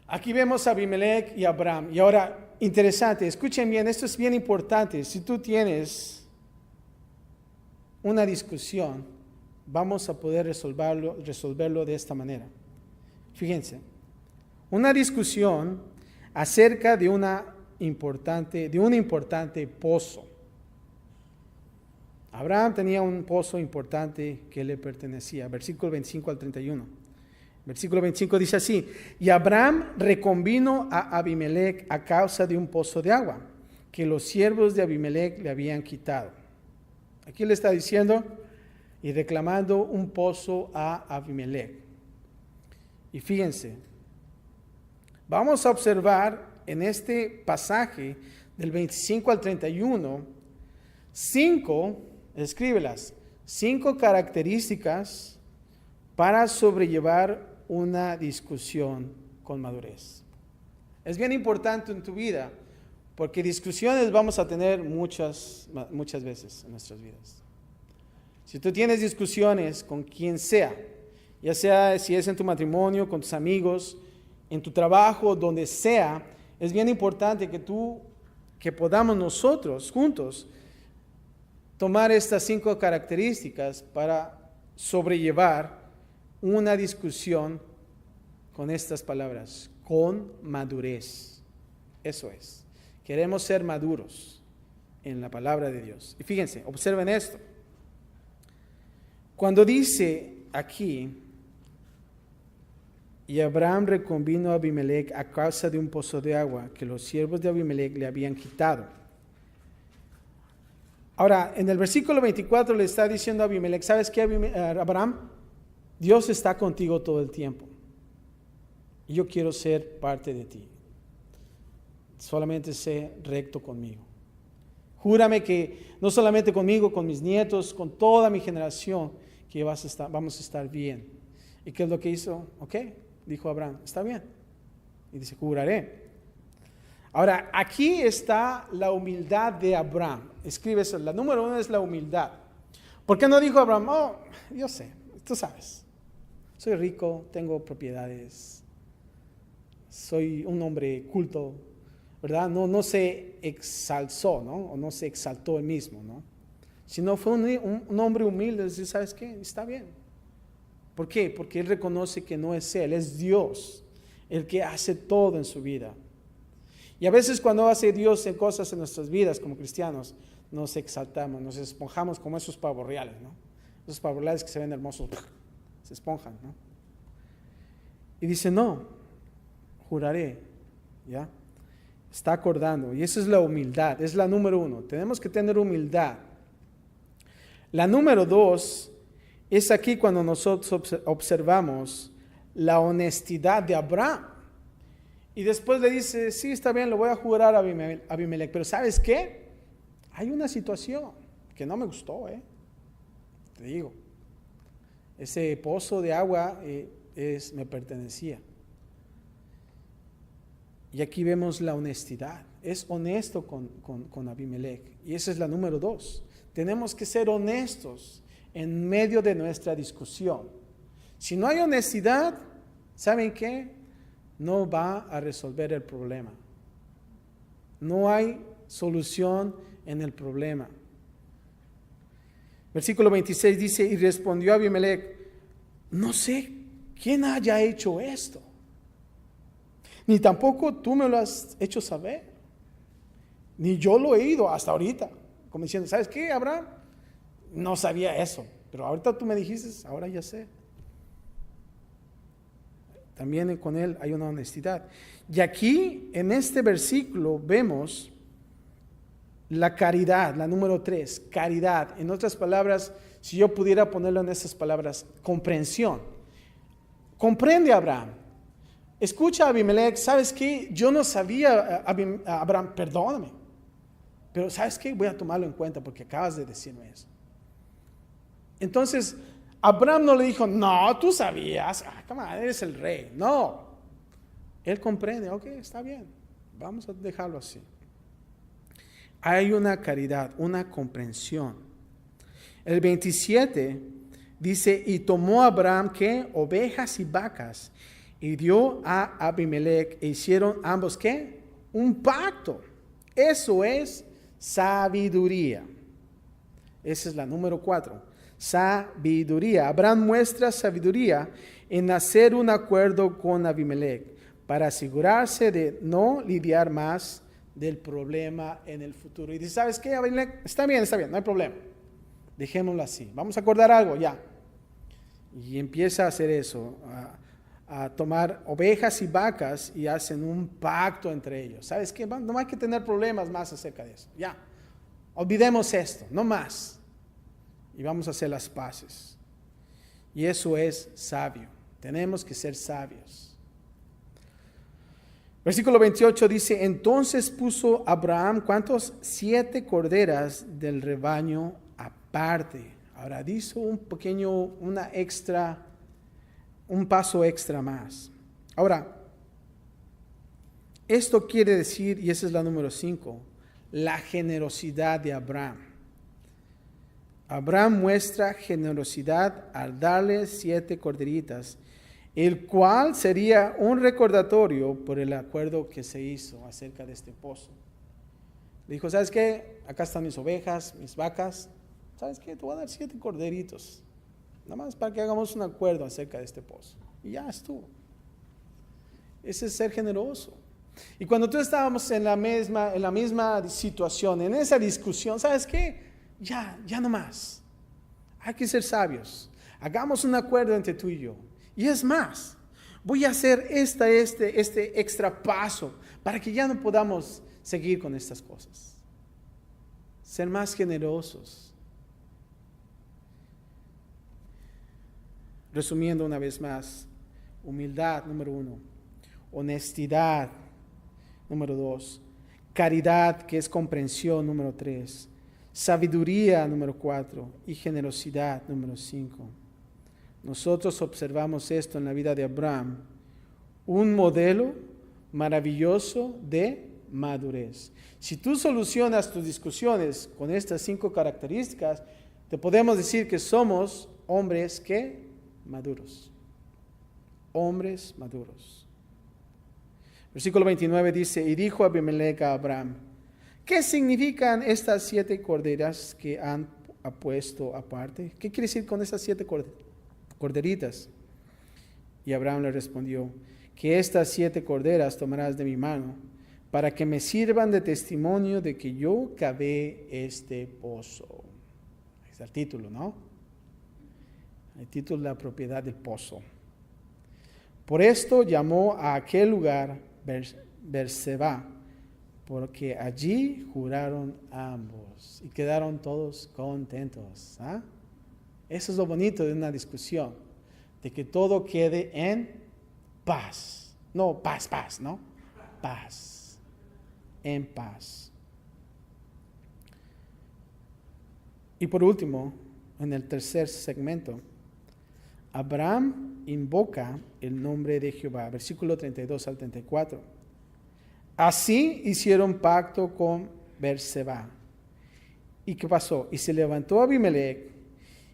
aquí vemos a Abimelech y Abraham. Y ahora, interesante, escuchen bien, esto es bien importante. Si tú tienes una discusión, vamos a poder resolverlo de esta manera. Fíjense, una discusión acerca de un importante pozo. Abraham tenía un pozo importante que le pertenecía. Versículo 25 al 31. Versículo 25 dice así: y Abraham reconvino a Abimelech a causa de un pozo de agua que los siervos de Abimelech le habían quitado. Aquí le está diciendo y reclamando un pozo a Abimelech. Y fíjense, vamos a observar en este pasaje del 25 al 31, escríbelas, 5 características para sobrellevar una discusión con madurez. Es bien importante en tu vida, porque discusiones vamos a tener muchas veces en nuestras vidas. Si tú tienes discusiones con quien sea, ya sea si es en tu matrimonio, con tus amigos, en tu trabajo, donde sea, es bien importante que podamos nosotros juntos tomar estas 5 características para sobrellevar una discusión con estas palabras: con madurez. Eso es. Queremos ser maduros en la palabra de Dios. Y fíjense, observen esto. Cuando dice aquí: y Abraham reconvino a Abimelech a causa de un pozo de agua que los siervos de Abimelech le habían quitado. Ahora, en el versículo 24 le está diciendo a Abimelech: ¿sabes qué, Abraham? Dios está contigo todo el tiempo. Y yo quiero ser parte de ti. Solamente sé recto conmigo. Júrame que no solamente conmigo, con mis nietos, con toda mi generación, que vamos a estar bien. ¿Y qué es lo que hizo? Ok, dijo Abraham, está bien. Y dice: juraré. Ahora, aquí está la humildad de Abraham. Escribe eso. La número 1 es la humildad. ¿Por qué no dijo Abraham: oh, yo sé, tú sabes, soy rico, tengo propiedades, soy un hombre culto, ¿verdad? No se exalzó, ¿no? O no se exaltó él mismo, ¿no? Sino fue un hombre humilde, decir, ¿sabes qué? Está bien. ¿Por qué? Porque él reconoce que no es él, es Dios el que hace todo en su vida. Y a veces cuando hace Dios en cosas en nuestras vidas como cristianos, nos exaltamos, nos esponjamos como esos pavos reales, ¿no? Esos pavos reales que se ven hermosos, se esponjan, ¿no? Y dice, no, juraré, ¿ya? Está acordando, y esa es la humildad, es la número 1. Tenemos que tener humildad. La número 2 es aquí cuando nosotros observamos la honestidad de Abraham. Y después le dice, sí, está bien, lo voy a jurar a Abimelech, pero ¿sabes qué? Hay una situación que no me gustó, te digo. Ese pozo de agua me pertenecía. Y aquí vemos la honestidad. Es honesto con Abimelech. Y esa es la número 2. Tenemos que ser honestos en medio de nuestra discusión. Si no hay honestidad, ¿saben qué? No va a resolver el problema. No hay solución en el problema. Versículo 26 dice, y respondió Abimelech, no sé quién haya hecho esto, ni tampoco tú me lo has hecho saber, ni yo lo he oído hasta ahorita. Como diciendo, ¿sabes qué, Abraham? No sabía eso, pero ahorita tú me dijiste, ahora ya sé. También con él hay una honestidad. Y aquí, en este versículo, vemos la caridad, la número 3, caridad. En otras palabras, si yo pudiera ponerlo en estas palabras, comprensión. Comprende a Abraham. Escucha a Abimelech, ¿sabes qué? Yo no sabía, Abraham, perdóname. Pero ¿sabes qué? Voy a tomarlo en cuenta porque acabas de decirme eso. Entonces, Abraham no le dijo, no, tú sabías, eres el rey. No, él comprende, ok, está bien, vamos a dejarlo así. Hay una caridad, una comprensión. El 27 dice, y tomó Abraham, ¿qué? Ovejas y vacas, y dio a Abimelech, e hicieron ambos, ¿qué? Un pacto. Eso es sabiduría. Esa es la número 4. Sabiduría. Abraham muestra sabiduría en hacer un acuerdo con Abimelech para asegurarse de no lidiar más del problema en el futuro. Y dice, ¿sabes qué, Abimelech? Está bien, no hay problema. Dejémoslo así. Vamos a acordar algo ya. Y empieza a hacer eso, a tomar ovejas y vacas y hacen un pacto entre ellos. ¿Sabes qué? No hay que tener problemas más acerca de eso. Ya. Olvidemos esto, no más. Y vamos a hacer las paces. Y eso es sabio. Tenemos que ser sabios. Versículo 28 dice, entonces puso Abraham, ¿cuántos? 7 corderas del rebaño aparte. Ahora hizo un paso extra más. Ahora, esto quiere decir, y esa es la número 5, la generosidad de Abraham. Abraham muestra generosidad al darle 7 corderitas, el cual sería un recordatorio por el acuerdo que se hizo acerca de este pozo. Le dijo, ¿sabes qué? Acá están mis ovejas, mis vacas. ¿Sabes qué? Te voy a dar 7 corderitos. Nada más para que hagamos un acuerdo acerca de este pozo. Y ya estuvo. Ese es ser generoso. Y cuando tú estábamos en la misma situación, en esa discusión, ¿sabes qué? Ya no más. Hay que ser sabios. Hagamos un acuerdo entre tú y yo. Y es más, voy a hacer este extra paso para que ya no podamos seguir con estas cosas. Ser más generosos. Resumiendo una vez más, humildad, número 1. Honestidad, número 2. Caridad, que es comprensión, número 3. Sabiduría, número 4. Y generosidad, número 5. Nosotros observamos esto en la vida de Abraham. Un modelo maravilloso de madurez. Si tú solucionas tus discusiones con estas 5 características, te podemos decir que somos hombres que maduros. Hombres maduros. Versículo 29 dice, y dijo Abimelech a Abraham, ¿qué significan estas 7 corderas que han puesto aparte? ¿Qué quiere decir con estas 7 corderitas? Y Abraham le respondió, que estas 7 corderas tomarás de mi mano, para que me sirvan de testimonio de que yo cavé este pozo. Ahí está el título, ¿no? El título es la propiedad del pozo. Por esto llamó a aquel lugar Berseba, porque allí juraron ambos y quedaron todos contentos. ¿Ah? Eso es lo bonito de una discusión, de que todo quede en paz. No, paz, ¿no? Paz. En paz. Y por último, en el tercer segmento, Abraham invoca el nombre de Jehová, versículo 32 al 34. Así hicieron pacto con Berseba. ¿Y qué pasó? Y se levantó Abimelech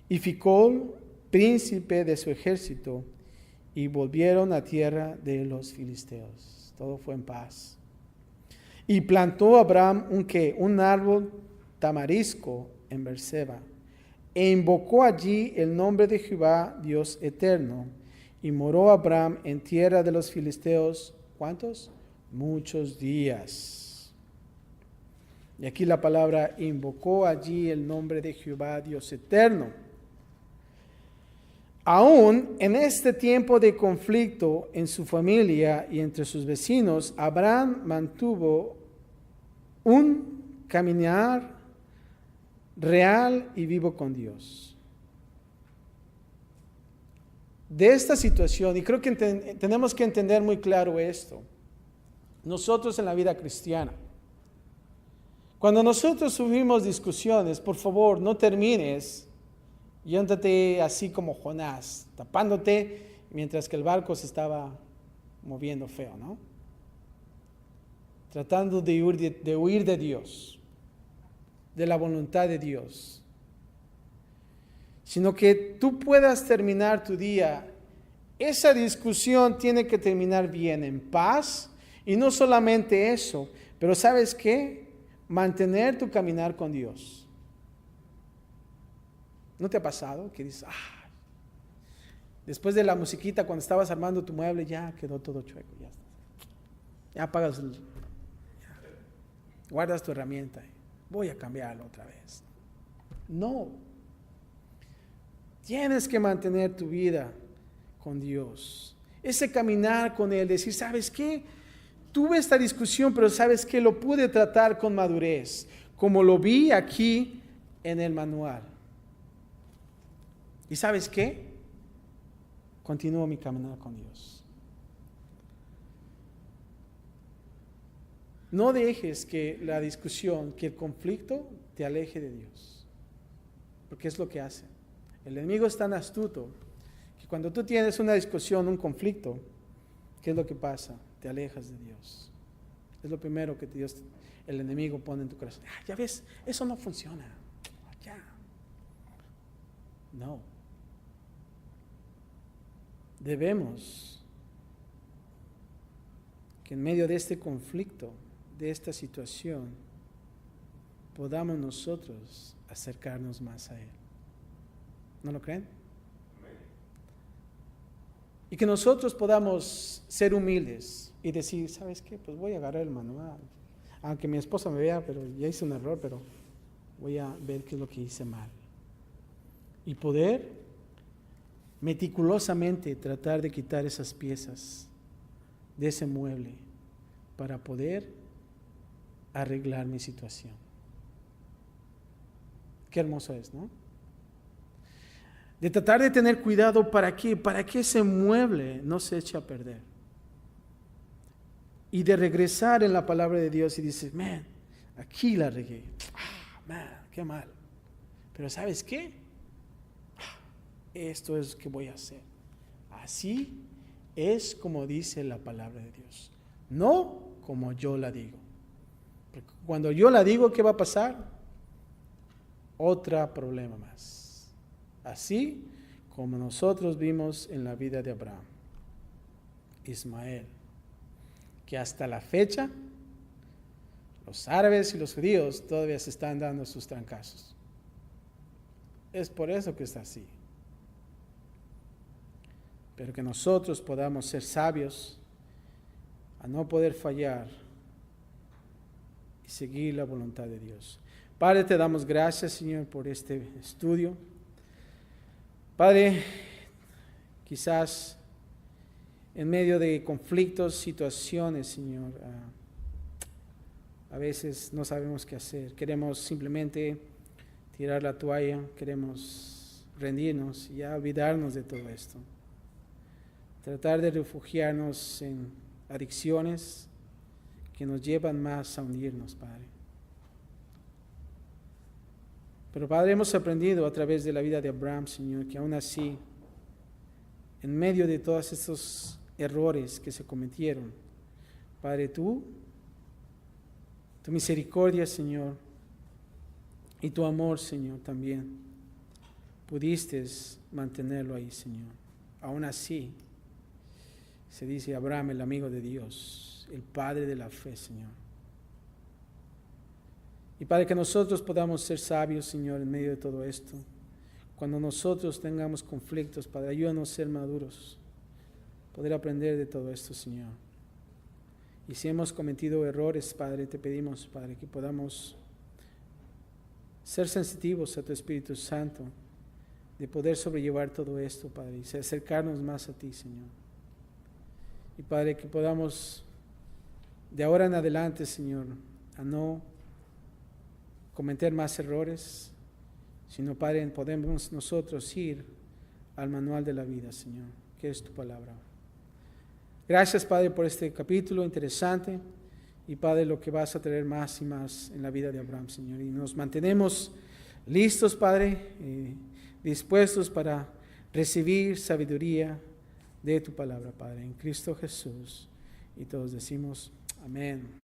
y Ficol, príncipe de su ejército, y volvieron a tierra de los filisteos. Todo fue en paz. Y plantó Abraham un árbol tamarisco en Berseba, e invocó allí el nombre de Jehová, Dios eterno. Y moró Abraham en tierra de los filisteos, ¿cuántos? Muchos días. Y aquí la palabra invocó allí el nombre de Jehová, Dios eterno. Aún en este tiempo de conflicto en su familia y entre sus vecinos, Abraham mantuvo un caminar real y vivo con Dios. De esta situación, y creo que tenemos que entender muy claro esto, nosotros en la vida cristiana, cuando nosotros sufrimos discusiones, por favor, no termines yéndote así como Jonás, tapándote mientras que el barco se estaba moviendo feo, ¿no? Tratando de huir de Dios, de la voluntad de Dios, sino que tú puedas terminar tu día. Esa discusión tiene que terminar bien, en paz, y no solamente eso, pero ¿sabes qué? Mantener tu caminar con Dios. ¿No te ha pasado que dices, después de la musiquita cuando estabas armando tu mueble, ya quedó todo chueco, ya apagas, guardas tu herramienta, voy a cambiarlo otra vez? No. Tienes que mantener tu vida con Dios. Ese caminar con Él, decir, ¿sabes qué? Tuve esta discusión, pero ¿sabes qué? Lo pude tratar con madurez, como lo vi aquí en el manual. ¿Y sabes qué? Continúo mi caminar con Dios. No dejes que la discusión, que el conflicto te aleje de Dios, porque es lo que hace. El enemigo es tan astuto que cuando tú tienes una discusión, un conflicto, ¿qué es lo que pasa? Te alejas de Dios. Es lo primero que el enemigo pone en tu corazón. Ya ves, eso no funciona. Ya. No. Debemos que en medio de este conflicto, de esta situación, podamos nosotros acercarnos más a Él. ¿No lo creen? Y que nosotros podamos ser humildes y decir, ¿sabes qué? Pues voy a agarrar el manual. Aunque mi esposa me vea, pero ya hice un error, pero voy a ver qué es lo que hice mal. Y poder meticulosamente tratar de quitar esas piezas de ese mueble para poder arreglar mi situación. Qué hermoso es, ¿no? De tratar de tener cuidado para que ese mueble no se eche a perder. Y de regresar en la palabra de Dios y dices, aquí la regué. Qué mal. Pero ¿sabes qué? Esto es lo que voy a hacer. Así es como dice la palabra de Dios. No como yo la digo. Porque cuando yo la digo, ¿qué va a pasar? Otro problema más. Así como nosotros vimos en la vida de Abraham, Ismael, que hasta la fecha los árabes y los judíos todavía se están dando sus trancazos. Es por eso que está así. Pero que nosotros podamos ser sabios a no poder fallar y seguir la voluntad de Dios. Padre, te damos gracias, Señor, por este estudio. Padre, quizás en medio de conflictos, situaciones, Señor, a veces no sabemos qué hacer. Queremos simplemente tirar la toalla, queremos rendirnos y ya olvidarnos de todo esto. Tratar de refugiarnos en adicciones que nos llevan más a hundirnos, Padre. Pero, Padre, hemos aprendido a través de la vida de Abraham, Señor, que aún así, en medio de todos estos errores que se cometieron, Padre, tu misericordia, Señor, y tu amor, Señor, también, pudiste mantenerlo ahí, Señor. Aún así, se dice Abraham, el amigo de Dios, el padre de la fe, Señor. Y Padre, que nosotros podamos ser sabios, Señor, en medio de todo esto. Cuando nosotros tengamos conflictos, Padre, ayúdanos a ser maduros, poder aprender de todo esto, Señor. Y si hemos cometido errores, Padre, te pedimos, Padre, que podamos ser sensitivos a tu Espíritu Santo, de poder sobrellevar todo esto, Padre, y acercarnos más a ti, Señor. Y Padre, que podamos de ahora en adelante, Señor, a no cometer más errores, sino, Padre, podemos nosotros ir al manual de la vida, Señor, que es tu palabra. Gracias, Padre, por este capítulo interesante y, Padre, lo que vas a traer más y más en la vida de Abraham, Señor. Y nos mantenemos listos, Padre, dispuestos para recibir sabiduría de tu palabra, Padre, en Cristo Jesús. Y todos decimos amén.